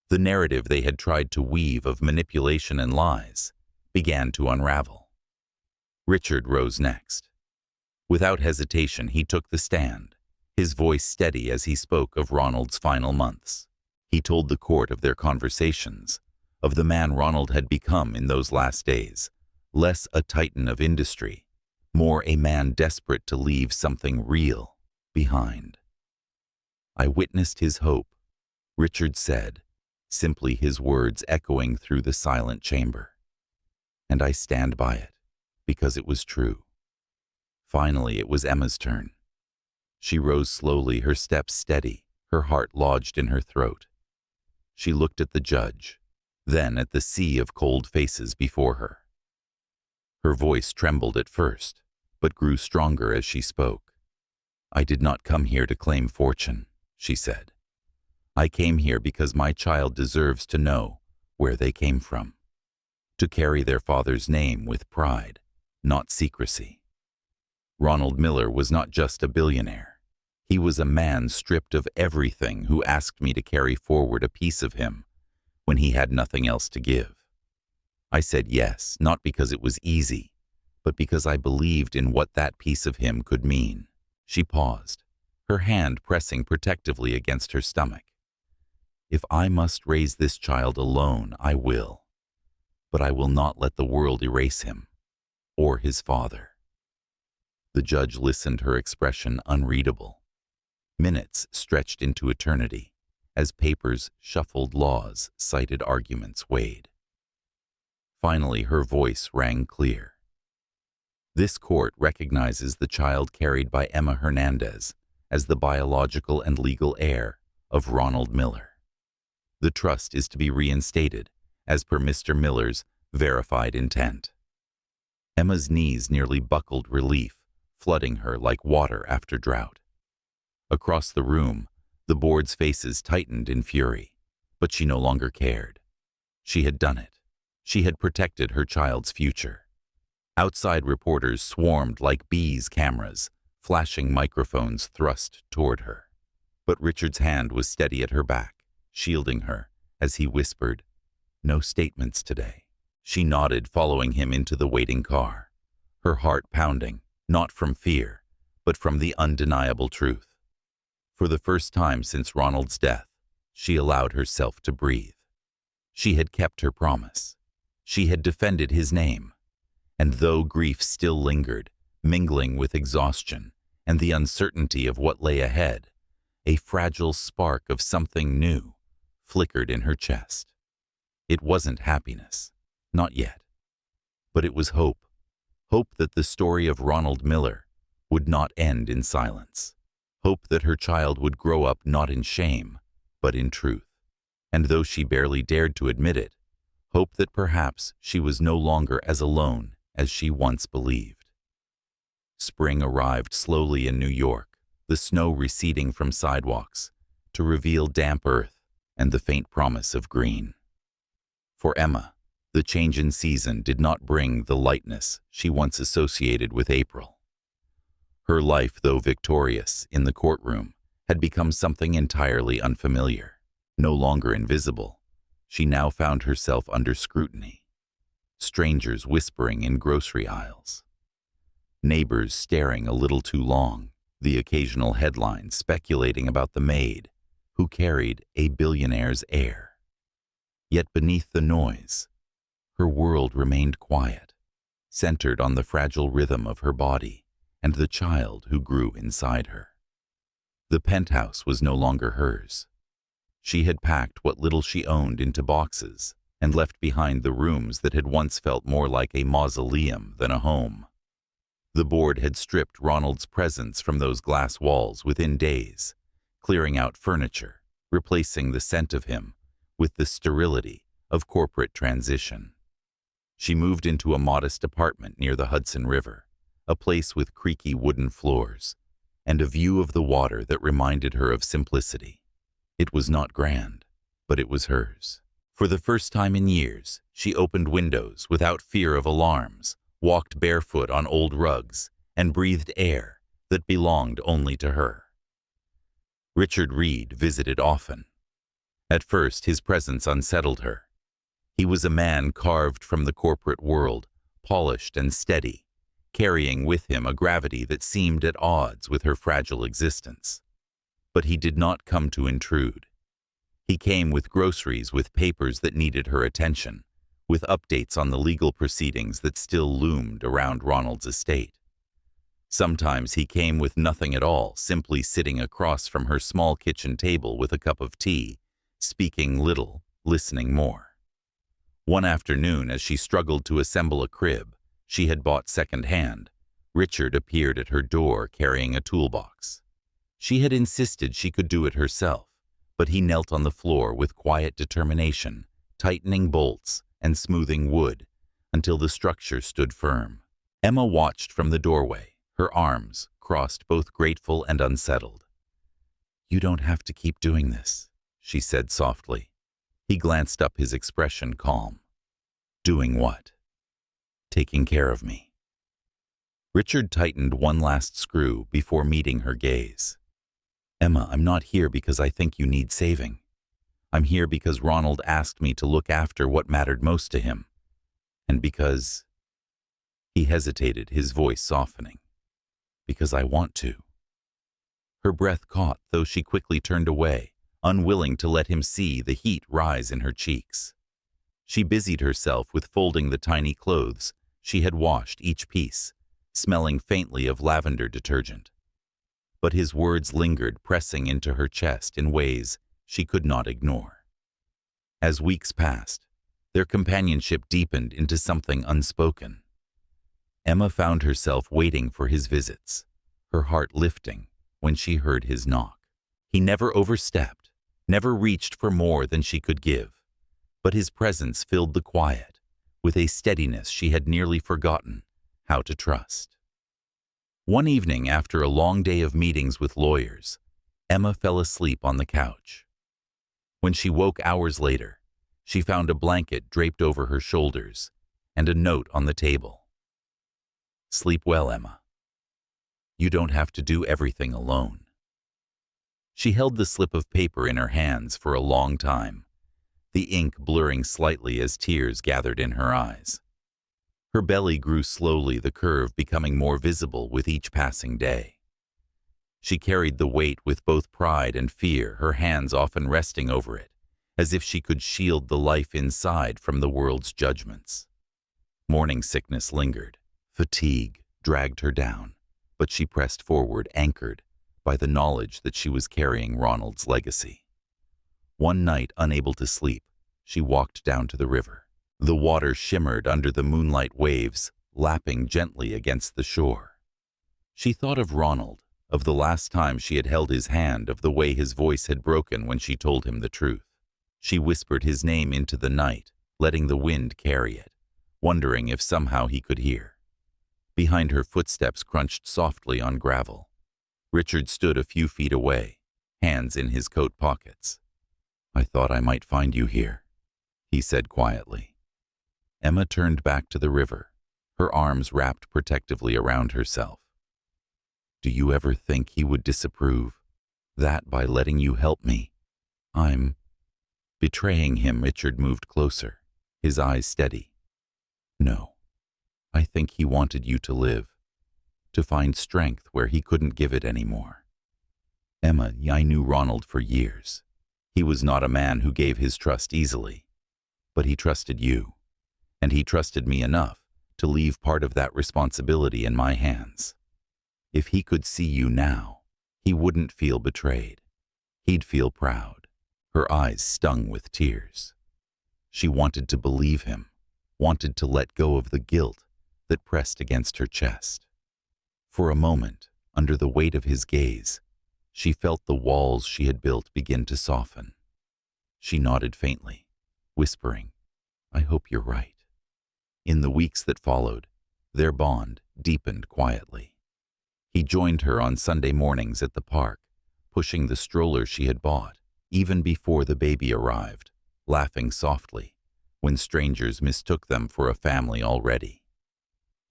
The narrative they had tried to weave of manipulation and lies began to unravel. Richard rose next. Without hesitation, he took the stand, his voice steady as he spoke of Ronald's final months. He told the court of their conversations, of the man Ronald had become in those last days, less a titan of industry, more a man desperate to leave something real behind. "I witnessed his hope," Richard said, simply, his words echoing through the silent chamber. "And I stand by it, because it was true." Finally, it was Emma's turn. She rose slowly, her steps steady, her heart lodged in her throat. She looked at the judge, then at the sea of cold faces before her. Her voice trembled at first, but grew stronger as she spoke. "I did not come here to claim fortune," she said. "I came here because my child deserves to know where they came from, to carry their father's name with pride, not secrecy." Ronald Miller was not just a billionaire. He was a man stripped of everything who asked me to carry forward a piece of him when he had nothing else to give. I said yes, not because it was easy, but because I believed in what that piece of him could mean. She paused, her hand pressing protectively against her stomach. "If I must raise this child alone, I will. But I will not let the world erase him, or his father." The judge listened, her expression unreadable. Minutes stretched into eternity, as papers shuffled, laws, cited arguments weighed. Finally, her voice rang clear. "This court recognizes the child carried by Emma Hernandez as the biological and legal heir of Ronald Miller. The trust is to be reinstated as per Mr. Miller's verified intent." Emma's knees nearly buckled, relief flooding her like water after drought. Across the room, the board's faces tightened in fury, but she no longer cared. She had done it. She had protected her child's future. Outside reporters swarmed like bees, cameras, flashing microphones thrust toward her. But Richard's hand was steady at her back, shielding her as he whispered, "No statements today." She nodded, following him into the waiting car, her heart pounding, not from fear, but from the undeniable truth. For the first time since Ronald's death, she allowed herself to breathe. She had kept her promise. She had defended his name. And though grief still lingered, mingling with exhaustion and the uncertainty of what lay ahead, a fragile spark of something new flickered in her chest. It wasn't happiness, not yet, but it was hope. Hope that the story of Ronald Miller would not end in silence. Hope that her child would grow up not in shame, but in truth. And though she barely dared to admit it, hope that perhaps she was no longer as alone as she once believed. Spring arrived slowly in New York, the snow receding from sidewalks to reveal damp earth and the faint promise of green. For Emma, the change in season did not bring the lightness she once associated with April. Her life, though victorious in the courtroom, had become something entirely unfamiliar. No longer invisible, she now found herself under scrutiny. Strangers whispering in grocery aisles. Neighbors staring a little too long, the occasional headline speculating about the maid who carried a billionaire's heir. Yet beneath the noise, her world remained quiet, centered on the fragile rhythm of her body and the child who grew inside her. The penthouse was no longer hers. She had packed what little she owned into boxes and left behind the rooms that had once felt more like a mausoleum than a home. The board had stripped Ronald's presence from those glass walls within days, clearing out furniture, replacing the scent of him with the sterility of corporate transition. She moved into a modest apartment near the Hudson River, a place with creaky wooden floors, and a view of the water that reminded her of simplicity. It was not grand, but it was hers. For the first time in years, she opened windows without fear of alarms, walked barefoot on old rugs, and breathed air that belonged only to her. Richard Reed visited often. At first, his presence unsettled her. He was a man carved from the corporate world, polished and steady, carrying with him a gravity that seemed at odds with her fragile existence. But he did not come to intrude. He came with groceries, with papers that needed her attention, with updates on the legal proceedings that still loomed around Ronald's estate. Sometimes he came with nothing at all, simply sitting across from her small kitchen table with a cup of tea, speaking little, listening more. One afternoon, as she struggled to assemble a crib she had bought second-hand, Richard appeared at her door carrying a toolbox. She had insisted she could do it herself, but he knelt on the floor with quiet determination, tightening bolts and smoothing wood until the structure stood firm. Emma watched from the doorway, her arms crossed, both grateful and unsettled. "You don't have to keep doing this," she said softly. He glanced up, his expression calm. "Doing what?" "Taking care of me." Richard tightened one last screw before meeting her gaze. "Emma, I'm not here because I think you need saving. I'm here because Ronald asked me to look after what mattered most to him. And because—" He hesitated, his voice softening. "Because I want to." Her breath caught, though she quickly turned away, unwilling to let him see the heat rise in her cheeks. She busied herself with folding the tiny clothes she had washed, each piece smelling faintly of lavender detergent. But his words lingered, pressing into her chest in ways she could not ignore. As weeks passed, their companionship deepened into something unspoken. Emma found herself waiting for his visits, her heart lifting when she heard his knock. He never overstepped, never reached for more than she could give, but his presence filled the quiet with a steadiness she had nearly forgotten how to trust. One evening, after a long day of meetings with lawyers, Emma fell asleep on the couch. When she woke hours later, she found a blanket draped over her shoulders and a note on the table. "Sleep well, Emma. You don't have to do everything alone." She held the slip of paper in her hands for a long time, the ink blurring slightly as tears gathered in her eyes. Her belly grew slowly, the curve becoming more visible with each passing day. She carried the weight with both pride and fear, her hands often resting over it, as if she could shield the life inside from the world's judgments. Morning sickness lingered. Fatigue dragged her down, but she pressed forward, anchored by the knowledge that she was carrying Ronald's legacy. One night, unable to sleep, she walked down to the river. The water shimmered under the moonlight, waves lapping gently against the shore. She thought of Ronald, of the last time she had held his hand, of the way his voice had broken when she told him the truth. She whispered his name into the night, letting the wind carry it, wondering if somehow he could hear. Behind her, footsteps crunched softly on gravel. Richard stood a few feet away, hands in his coat pockets. "I thought I might find you here," he said quietly. Emma turned back to the river, her arms wrapped protectively around herself. "Do you ever think he would disapprove? That by letting you help me? I'm betraying him." Richard moved closer, his eyes steady. "No. I think he wanted you to live, to find strength where he couldn't give it anymore. Emma, I knew Ronald for years. He was not a man who gave his trust easily, but he trusted you. And he trusted me enough to leave part of that responsibility in my hands. If he could see you now, he wouldn't feel betrayed. He'd feel proud." Her eyes stung with tears. She wanted to believe him, wanted to let go of the guilt that pressed against her chest. For a moment, under the weight of his gaze, she felt the walls she had built begin to soften. She nodded faintly, whispering, "I hope you're right." In the weeks that followed, their bond deepened quietly. He joined her on Sunday mornings at the park, pushing the stroller she had bought, even before the baby arrived, laughing softly when strangers mistook them for a family already.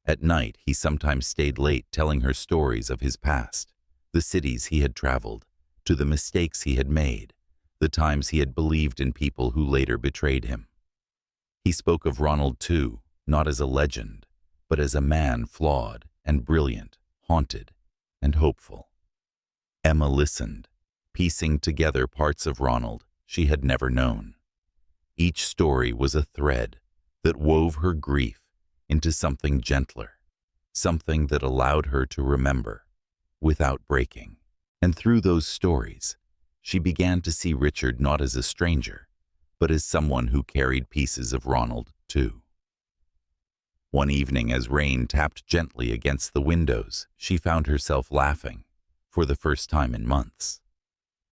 At night, he sometimes stayed late, telling her stories of his past, the cities he had traveled, to the mistakes he had made, the times he had believed in people who later betrayed him. He spoke of Ronald too, not as a legend, but as a man flawed and brilliant, haunted and hopeful. Emma listened, piecing together parts of Ronald she had never known. Each story was a thread that wove her grief into something gentler, something that allowed her to remember without breaking. And through those stories, she began to see Richard not as a stranger, but as someone who carried pieces of Ronald too. One evening, as rain tapped gently against the windows, she found herself laughing for the first time in months.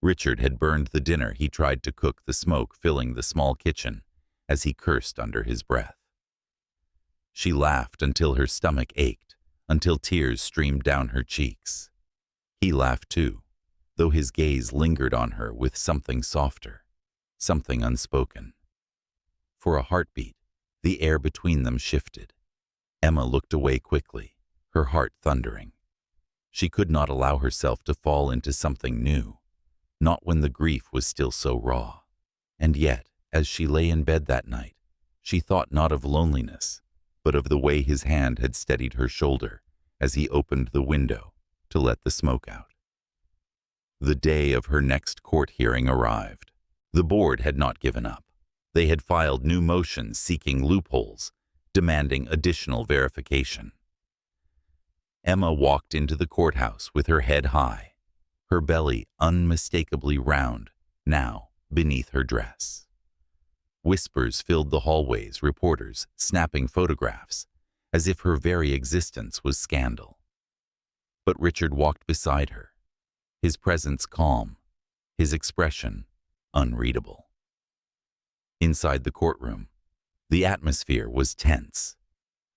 Richard had burned the dinner he tried to cook, the smoke filling the small kitchen as he cursed under his breath. She laughed until her stomach ached, until tears streamed down her cheeks. He laughed too, though his gaze lingered on her with something softer, something unspoken. For a heartbeat, the air between them shifted. Emma looked away quickly, her heart thundering. She could not allow herself to fall into something new, not when the grief was still so raw. And yet, as she lay in bed that night, she thought not of loneliness, but of the way his hand had steadied her shoulder as he opened the window to let the smoke out. The day of her next court hearing arrived. The board had not given up. They had filed new motions seeking loopholes, demanding additional verification. Emma walked into the courthouse with her head high, her belly unmistakably round, now beneath her dress. Whispers filled the hallways, reporters snapping photographs, as if her very existence was scandal. But Richard walked beside her, his presence calm, his expression unreadable. Inside the courtroom, the atmosphere was tense.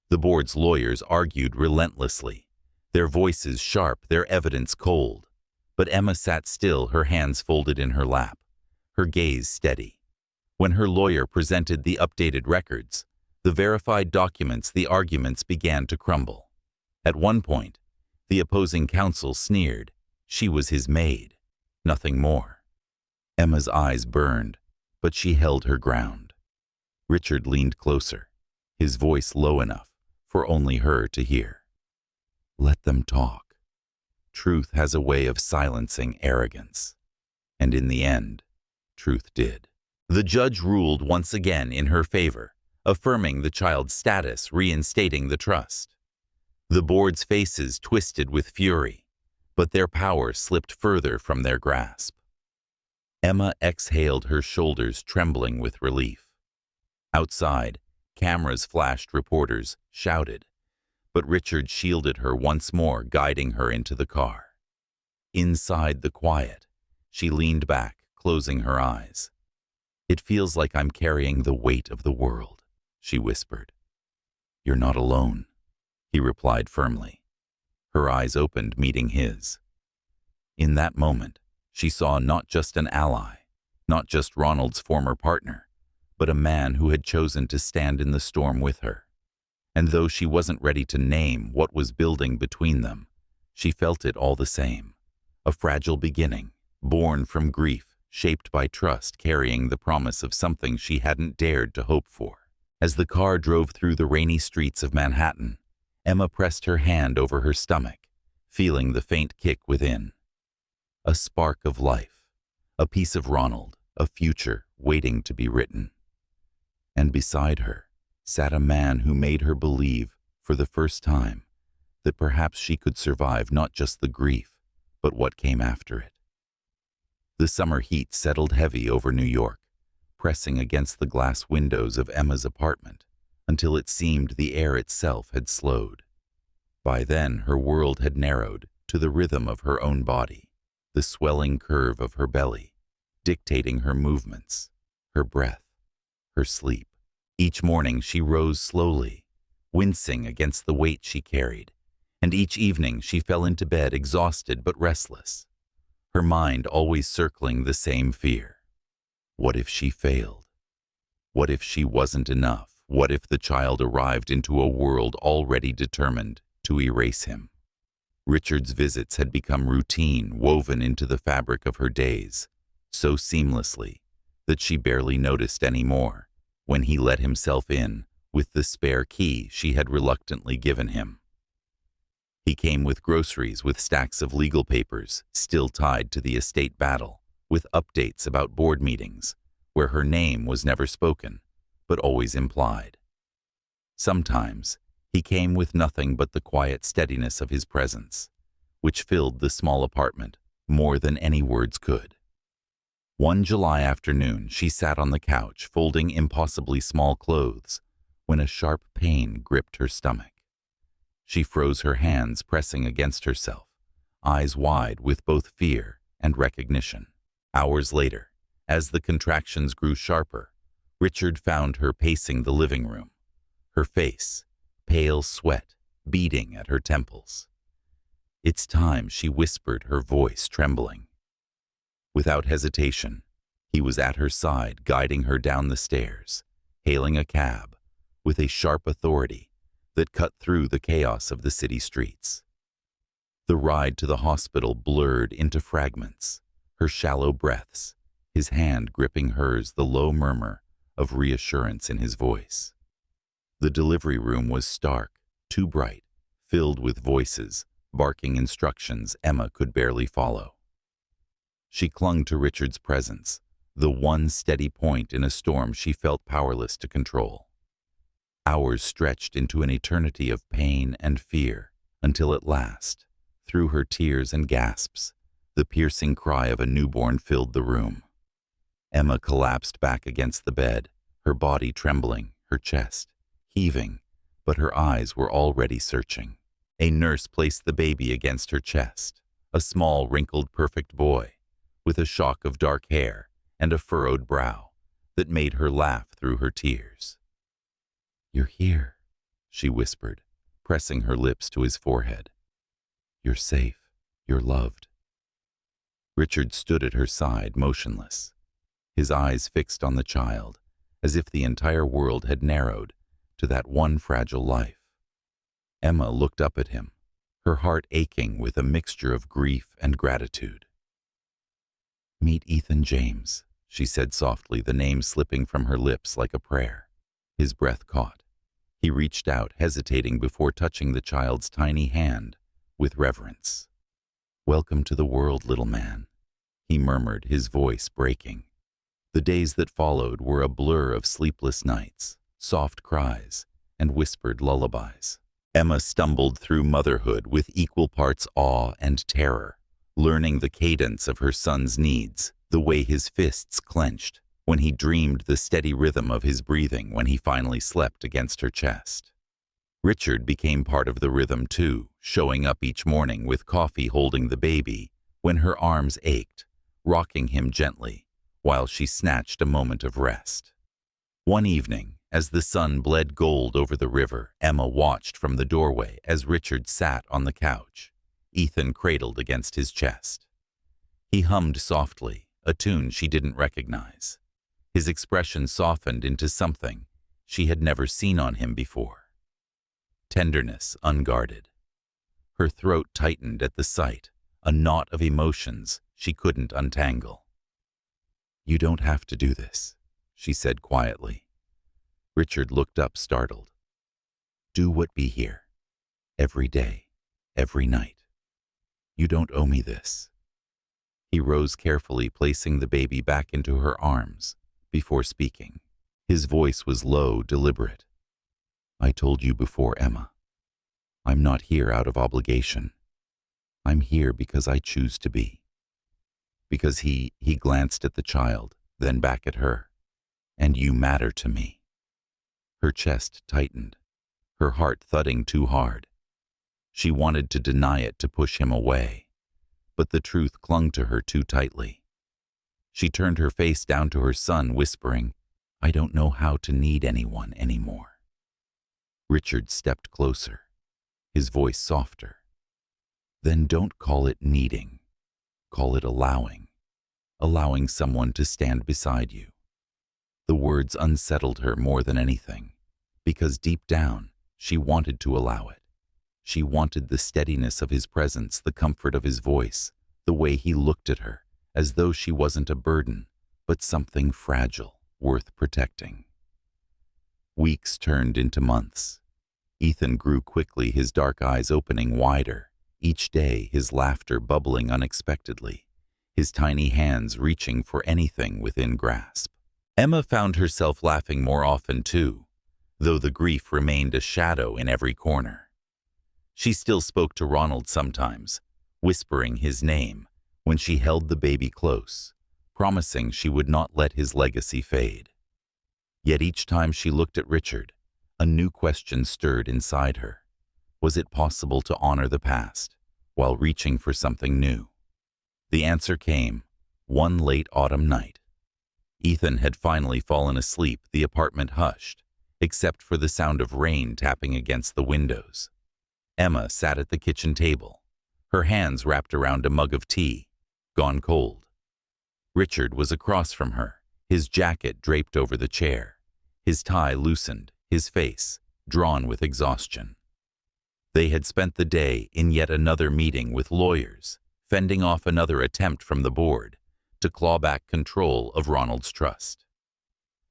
The board's lawyers argued relentlessly, their voices sharp, their evidence cold. But Emma sat still, her hands folded in her lap, her gaze steady. When her lawyer presented the updated records, the verified documents, the arguments began to crumble. At one point, the opposing counsel sneered. She was his maid, nothing more. Emma's eyes burned, but she held her ground. Richard leaned closer, his voice low enough for only her to hear. Let them talk. Truth has a way of silencing arrogance. And in the end, truth did. The judge ruled once again in her favor, affirming the child's status, reinstating the trust. The board's faces twisted with fury, but their power slipped further from their grasp. Emma exhaled, her shoulders trembling with relief. Outside, cameras flashed, reporters shouted, but Richard shielded her once more, guiding her into the car. Inside the quiet, she leaned back, closing her eyes. It feels like I'm carrying the weight of the world, she whispered. You're not alone, he replied firmly. Her eyes opened, meeting his. In that moment, she saw not just an ally, not just Ronald's former partner, but a man who had chosen to stand in the storm with her. And though she wasn't ready to name what was building between them, she felt it all the same. A fragile beginning, born from grief, shaped by trust, carrying the promise of something she hadn't dared to hope for. As the car drove through the rainy streets of Manhattan, Emma pressed her hand over her stomach, feeling the faint kick within. A spark of life, a piece of Ronald, a future waiting to be written. And beside her sat a man who made her believe, for the first time, that perhaps she could survive not just the grief, but what came after it. The summer heat settled heavy over New York, pressing against the glass windows of Emma's apartment until it seemed the air itself had slowed. By then, her world had narrowed to the rhythm of her own body, the swelling curve of her belly, dictating her movements, her breath, her sleep. Each morning she rose slowly, wincing against the weight she carried, and each evening she fell into bed exhausted but restless, her mind always circling the same fear. What if she failed? What if she wasn't enough? What if the child arrived into a world already determined to erase him? Richard's visits had become routine, woven into the fabric of her days, so seamlessly that she barely noticed anymore when he let himself in with the spare key she had reluctantly given him. He came with groceries, with stacks of legal papers still tied to the estate battle, with updates about board meetings, where her name was never spoken, but always implied. Sometimes he came with nothing but the quiet steadiness of his presence, which filled the small apartment more than any words could. One July afternoon, she sat on the couch, folding impossibly small clothes, when a sharp pain gripped her stomach. She froze her hands, pressing against herself, eyes wide with both fear and recognition. Hours later, as the contractions grew sharper, Richard found her pacing the living room, her face pale sweat beating at her temples. "It's time," she whispered, her voice trembling. Without hesitation, he was at her side, guiding her down the stairs, hailing a cab with a sharp authority that cut through the chaos of the city streets. The ride to the hospital blurred into fragments, her shallow breaths, his hand gripping hers, the low murmur of reassurance in his voice. The delivery room was stark, too bright, filled with voices, barking instructions Emma could barely follow. She clung to Richard's presence, the one steady point in a storm she felt powerless to control. Hours stretched into an eternity of pain and fear, until at last, through her tears and gasps, the piercing cry of a newborn filled the room. Emma collapsed back against the bed, her body trembling, her chest heaving, but her eyes were already searching. A nurse placed the baby against her chest, a small, wrinkled, perfect boy, with a shock of dark hair and a furrowed brow that made her laugh through her tears. "You're here," she whispered, pressing her lips to his forehead. "You're safe. You're loved." Richard stood at her side, motionless, his eyes fixed on the child, as if the entire world had narrowed to that one fragile life. Emma looked up at him, her heart aching with a mixture of grief and gratitude. "Meet Ethan James," she said softly, the name slipping from her lips like a prayer. His breath caught. He reached out, hesitating before touching the child's tiny hand with reverence. "Welcome to the world, little man," he murmured, his voice breaking. The days that followed were a blur of sleepless nights, soft cries, and whispered lullabies. Emma stumbled through motherhood with equal parts awe and terror, learning the cadence of her son's needs, the way his fists clenched when he dreamed, the steady rhythm of his breathing when he finally slept against her chest. Richard became part of the rhythm too, showing up each morning with coffee, holding the baby when her arms ached, rocking him gently while she snatched a moment of rest. One evening, as the sun bled gold over the river, Emma watched from the doorway as Richard sat on the couch, Ethan cradled against his chest. He hummed softly, a tune she didn't recognize. His expression softened into something she had never seen on him before. Tenderness unguarded. Her throat tightened at the sight, a knot of emotions she couldn't untangle. "You don't have to do this," she said quietly. Richard looked up, startled. "Do what be here. Every day, every night. You don't owe me this." He rose carefully, placing the baby back into her arms before speaking. His voice was low, deliberate. "I told you before, Emma. I'm not here out of obligation. I'm here because I choose to be." Because he glanced at the child, then back at her. "And you matter to me." Her chest tightened, her heart thudding too hard. She wanted to deny it, to push him away, but the truth clung to her too tightly. She turned her face down to her son, whispering, "I don't know how to need anyone anymore." Richard stepped closer, his voice softer. "Then don't call it needing. Call it allowing. Allowing someone to stand beside you." The words unsettled her more than anything, because deep down, she wanted to allow it. She wanted the steadiness of his presence, the comfort of his voice, the way he looked at her, as though she wasn't a burden, but something fragile, worth protecting. Weeks turned into months. Ethan grew quickly, his dark eyes opening wider, each day his laughter bubbling unexpectedly, his tiny hands reaching for anything within grasp. Emma found herself laughing more often too, though the grief remained a shadow in every corner. She still spoke to Ronald sometimes, whispering his name when she held the baby close, promising she would not let his legacy fade. Yet each time she looked at Richard, a new question stirred inside her. Was it possible to honor the past while reaching for something new? The answer came one late autumn night. Ethan had finally fallen asleep, the apartment hushed, except for the sound of rain tapping against the windows. Emma sat at the kitchen table, her hands wrapped around a mug of tea, gone cold. Richard was across from her, his jacket draped over the chair, his tie loosened, his face drawn with exhaustion. They had spent the day in yet another meeting with lawyers, fending off another attempt from the board to claw back control of Ronald's trust.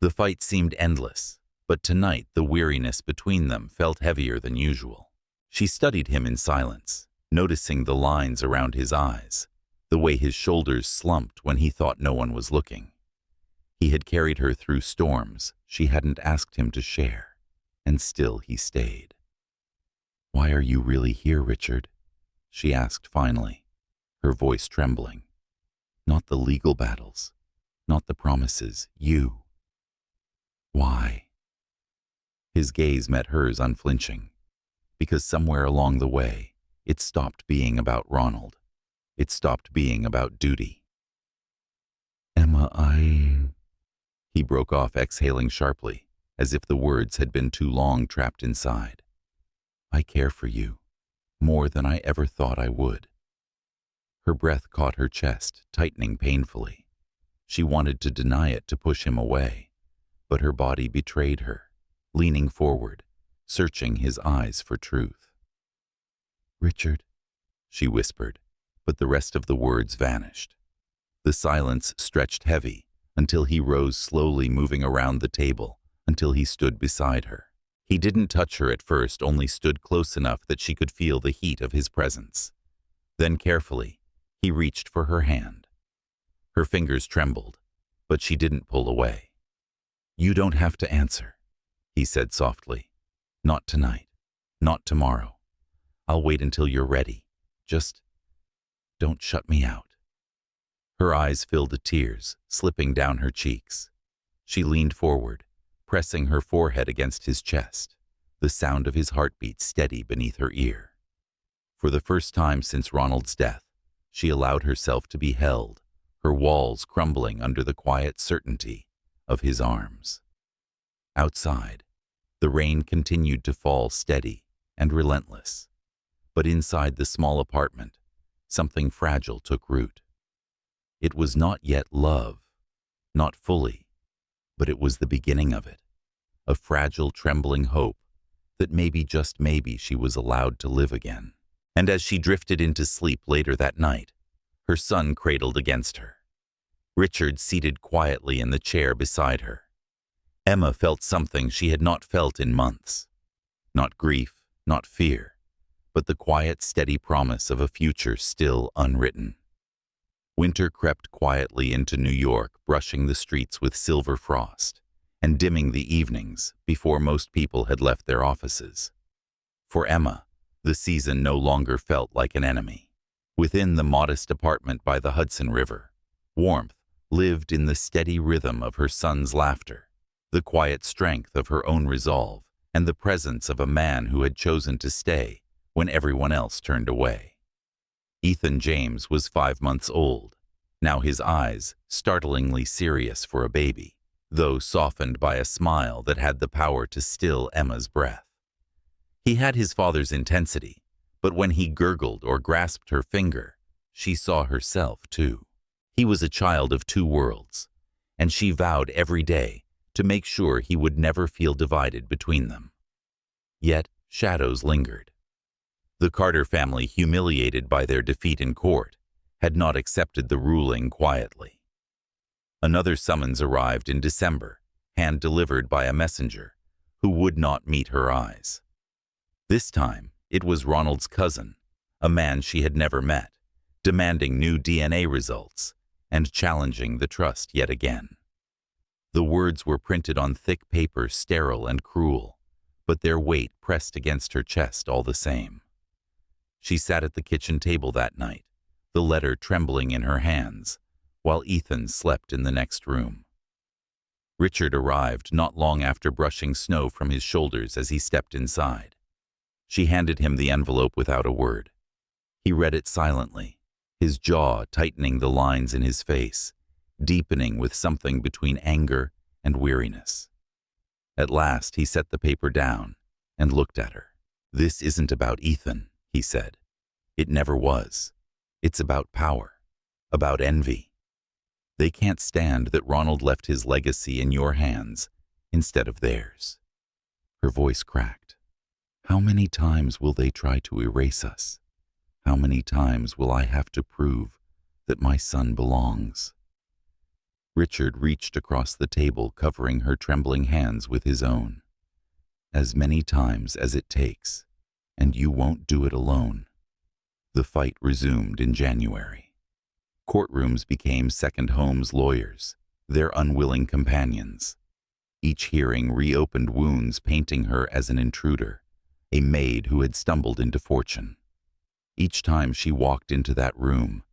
The fight seemed endless, but tonight the weariness between them felt heavier than usual. She studied him in silence, noticing the lines around his eyes, the way his shoulders slumped when he thought no one was looking. He had carried her through storms she hadn't asked him to share, and still he stayed. "Why are you really here, Richard?" she asked finally, her voice trembling. "Not the legal battles, not the promises, you. Why?" His gaze met hers unflinching, because somewhere along the way, it stopped being about Ronald. It stopped being about duty. "Emma, He broke off, exhaling sharply, as if the words had been too long trapped inside. "I care for you, more than I ever thought I would." Her breath caught her chest, tightening painfully. She wanted to deny it, to push him away, but her body betrayed her, leaning forward, searching his eyes for truth. "Richard," she whispered, but the rest of the words vanished. The silence stretched heavy until he rose slowly, moving around the table until he stood beside her. He didn't touch her at first, only stood close enough that she could feel the heat of his presence. Then carefully, he reached for her hand. Her fingers trembled, but she didn't pull away. "You don't have to answer," he said softly. "Not tonight, not tomorrow. I'll wait until you're ready. Just don't shut me out." Her eyes filled with tears, slipping down her cheeks. She leaned forward, pressing her forehead against his chest, the sound of his heartbeat steady beneath her ear. For the first time since Ronald's death, she allowed herself to be held, her walls crumbling under the quiet certainty of his arms. Outside, the rain continued to fall steady and relentless, but inside the small apartment, something fragile took root. It was not yet love, not fully, but it was the beginning of it, a fragile, trembling hope that maybe, just maybe, she was allowed to live again. And as she drifted into sleep later that night, her son cradled against her, Richard seated quietly in the chair beside her. Emma felt something she had not felt in months. Not grief, not fear, but the quiet, steady promise of a future still unwritten. Winter crept quietly into New York, brushing the streets with silver frost and dimming the evenings before most people had left their offices. For Emma, the season no longer felt like an enemy. Within the modest apartment by the Hudson River, warmth lived in the steady rhythm of her son's laughter, the quiet strength of her own resolve, and the presence of a man who had chosen to stay when everyone else turned away. Ethan James was 5 months old, now his eyes startlingly serious for a baby, though softened by a smile that had the power to still Emma's breath. He had his father's intensity, but when he gurgled or grasped her finger, she saw herself too. He was a child of two worlds, and she vowed every day to make sure he would never feel divided between them. Yet shadows lingered. The Carter family, humiliated by their defeat in court, had not accepted the ruling quietly. Another summons arrived in December, hand-delivered by a messenger who would not meet her eyes. This time, it was Ronald's cousin, a man she had never met, demanding new DNA results and challenging the trust yet again. The words were printed on thick paper, sterile and cruel, but their weight pressed against her chest all the same. She sat at the kitchen table that night, the letter trembling in her hands, while Ethan slept in the next room. Richard arrived not long after, brushing snow from his shoulders as he stepped inside. She handed him the envelope without a word. He read it silently, his jaw tightening, the lines in his face deepening with something between anger and weariness. At last, he set the paper down and looked at her. "This isn't about Ethan," he said. "It never was. It's about power, about envy. They can't stand that Ronald left his legacy in your hands instead of theirs." Her voice cracked. "How many times will they try to erase us? How many times will I have to prove that my son belongs?" Richard reached across the table, covering her trembling hands with his own. "As many times as it takes, and you won't do it alone." The fight resumed in January. Courtrooms became second homes lawyers, their unwilling companions. Each hearing reopened wounds, painting her as an intruder, a maid who had stumbled into fortune. Each time she walked into that room,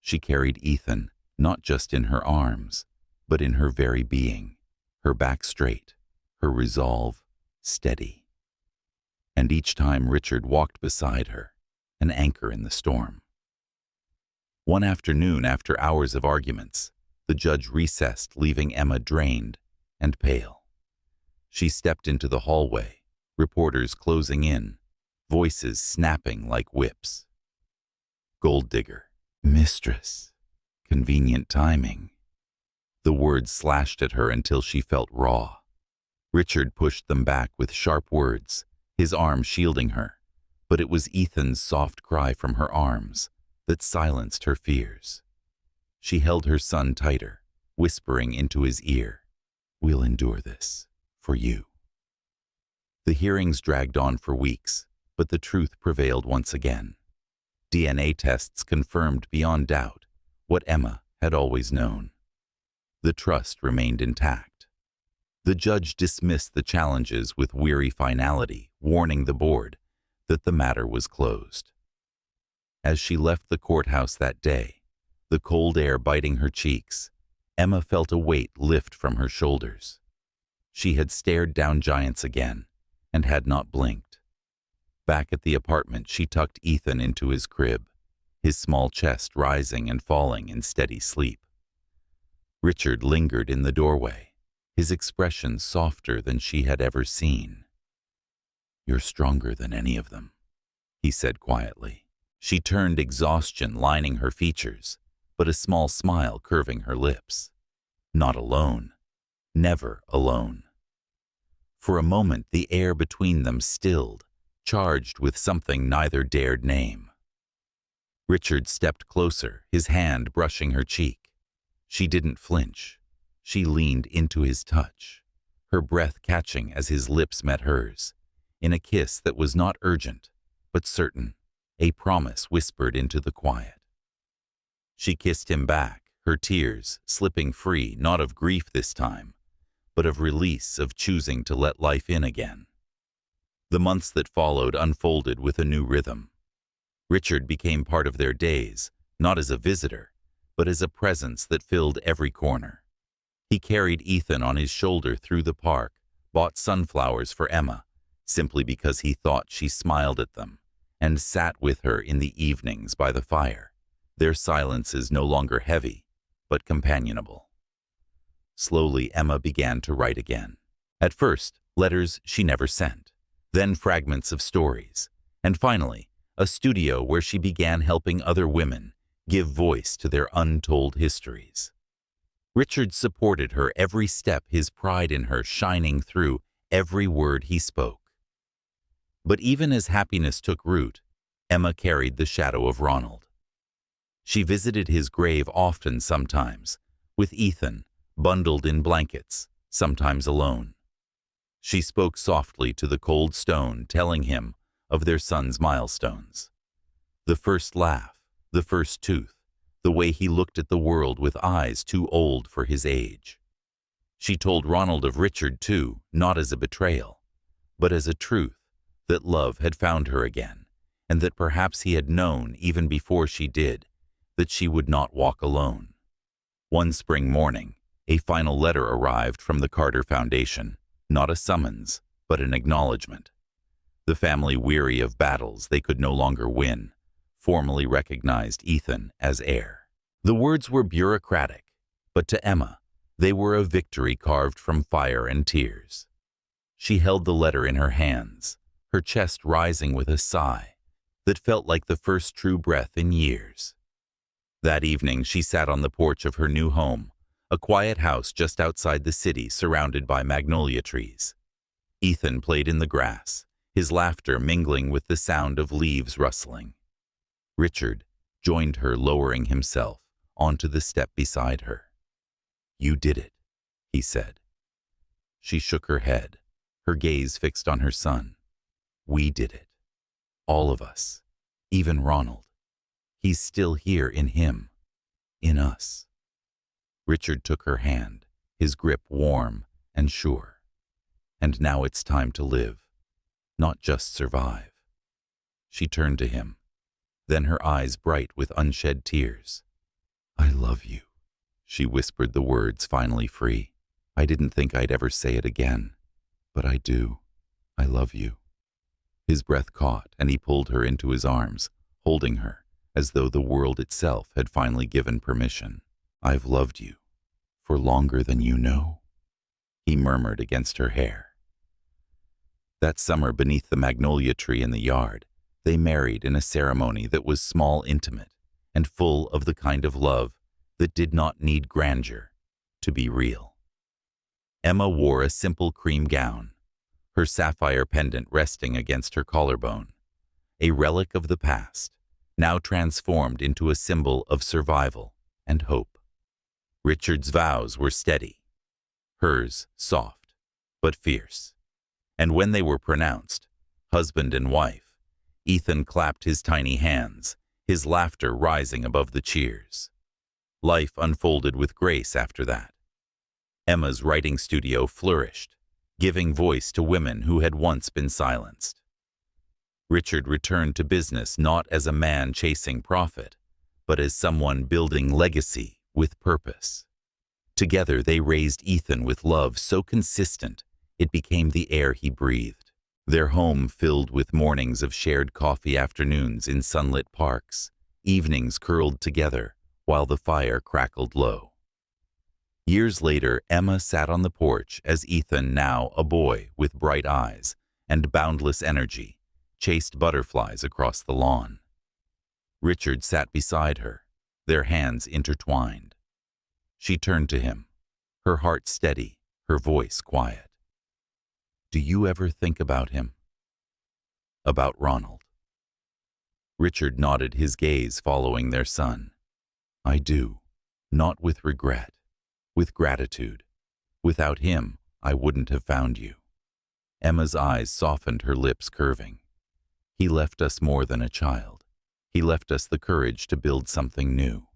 she carried Ethan not just in her arms, but in her very being, her back straight, her resolve steady. And each time Richard walked beside her, an anchor in the storm. One afternoon, after hours of arguments, the judge recessed, leaving Emma drained and pale. She stepped into the hallway, reporters closing in, voices snapping like whips. "Gold digger, mistress, convenient timing." The words slashed at her until she felt raw. Richard pushed them back with sharp words, his arm shielding her, but it was Ethan's soft cry from her arms that silenced her fears. She held her son tighter, whispering into his ear, "We'll endure this, for you." The hearings dragged on for weeks, but the truth prevailed once again. DNA tests confirmed beyond doubt what Emma had always known. The trust remained intact. The judge dismissed the challenges with weary finality, warning the board that the matter was closed. As she left the courthouse that day, the cold air biting her cheeks, Emma felt a weight lift from her shoulders. She had stared down giants again and had not blinked. Back at the apartment, she tucked Ethan into his crib, his small chest rising and falling in steady sleep. Richard lingered in the doorway, his expression softer than she had ever seen. "You're stronger than any of them," he said quietly. She turned, exhaustion lining her features, but a small smile curving her lips. Not alone. Never alone. For a moment, the air between them stilled, charged with something neither dared name. Richard stepped closer, his hand brushing her cheek. She didn't flinch. She leaned into his touch, her breath catching as his lips met hers, in a kiss that was not urgent, but certain, a promise whispered into the quiet. She kissed him back, her tears slipping free, not of grief this time, but of release, of choosing to let life in again. The months that followed unfolded with a new rhythm. Richard became part of their days, not as a visitor, but as a presence that filled every corner. He carried Ethan on his shoulder through the park, bought sunflowers for Emma, simply because he thought she smiled at them, and sat with her in the evenings by the fire, their silences no longer heavy, but companionable. Slowly, Emma began to write again. At first, letters she never sent, then fragments of stories, and finally, a studio where she began helping other women give voice to their untold histories. Richard supported her every step, his pride in her shining through every word he spoke. But even as happiness took root, Emma carried the shadow of Ronald. She visited his grave often, sometimes with Ethan, bundled in blankets, sometimes alone. She spoke softly to the cold stone, telling him of their son's milestones. The first laugh, the first tooth, the way he looked at the world with eyes too old for his age. She told Ronald of Richard too, not as a betrayal, but as a truth, that love had found her again, and that perhaps he had known, even before she did, that she would not walk alone. One spring morning, a final letter arrived from the Carter Foundation, not a summons, but an acknowledgement. The family, weary of battles they could no longer win, formally recognized Ethan as heir. The words were bureaucratic, but to Emma, they were a victory carved from fire and tears. She held the letter in her hands, her chest rising with a sigh that felt like the first true breath in years. That evening, she sat on the porch of her new home, a quiet house just outside the city surrounded by magnolia trees. Ethan played in the grass, his laughter mingling with the sound of leaves rustling. Richard joined her, lowering himself onto the step beside her. "You did it," he said. She shook her head, her gaze fixed on her son. "We did it. All of us. Even Ronald. He's still here in him. In us." Richard took her hand, his grip warm and sure. "And now it's time to live, not just survive." She turned to him, then her eyes bright with unshed tears. "I love you." She whispered the words finally free. "I didn't think I'd ever say it again, but I do. I love you." His breath caught, and he pulled her into his arms, holding her, as though the world itself had finally given permission. "I've loved you for longer than you know," he murmured against her hair. That summer, beneath the magnolia tree in the yard, they married in a ceremony that was small, intimate, and full of the kind of love that did not need grandeur to be real. Emma wore a simple cream gown, her sapphire pendant resting against her collarbone, a relic of the past, now transformed into a symbol of survival and hope. Richard's vows were steady, hers soft but fierce, and when they were pronounced, husband and wife, Ethan clapped his tiny hands, his laughter rising above the cheers. Life unfolded with grace after that. Emma's writing studio flourished, giving voice to women who had once been silenced. Richard returned to business not as a man chasing profit, but as someone building legacy with purpose. Together they raised Ethan with love so consistent it became the air he breathed. Their home filled with mornings of shared coffee, afternoons in sunlit parks, evenings curled together while the fire crackled low. Years later, Emma sat on the porch as Ethan, now a boy with bright eyes and boundless energy, chased butterflies across the lawn. Richard sat beside her, their hands intertwined. She turned to him, her heart steady, her voice quiet. "Do you ever think about him? About Ronald?" Richard nodded, his gaze following their son. "I do, not with regret, with gratitude. Without him, I wouldn't have found you." Emma's eyes softened, her lips curving. "He left us more than a child. He left us the courage to build something new."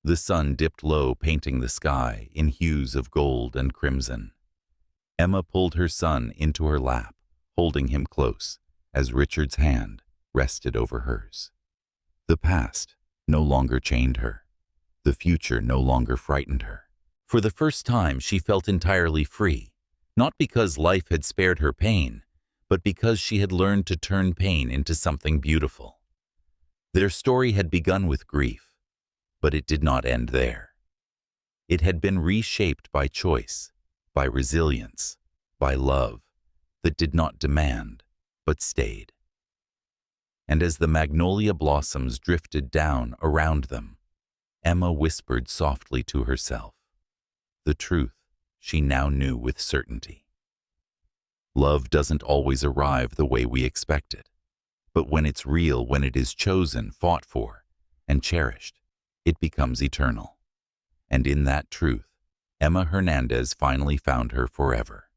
The sun dipped low, painting the sky in hues of gold and crimson. Emma pulled her son into her lap, holding him close as Richard's hand rested over hers. The past no longer chained her. The future no longer frightened her. For the first time, she felt entirely free, not because life had spared her pain, but because she had learned to turn pain into something beautiful. Their story had begun with grief, but it did not end there. It had been reshaped by choice, by resilience, by love that did not demand, but stayed. And as the magnolia blossoms drifted down around them, Emma whispered softly to herself the truth she now knew with certainty. Love doesn't always arrive the way we expect it, but when it's real, when it is chosen, fought for, and cherished, it becomes eternal. And in that truth, Emma Hernandez finally found her forever.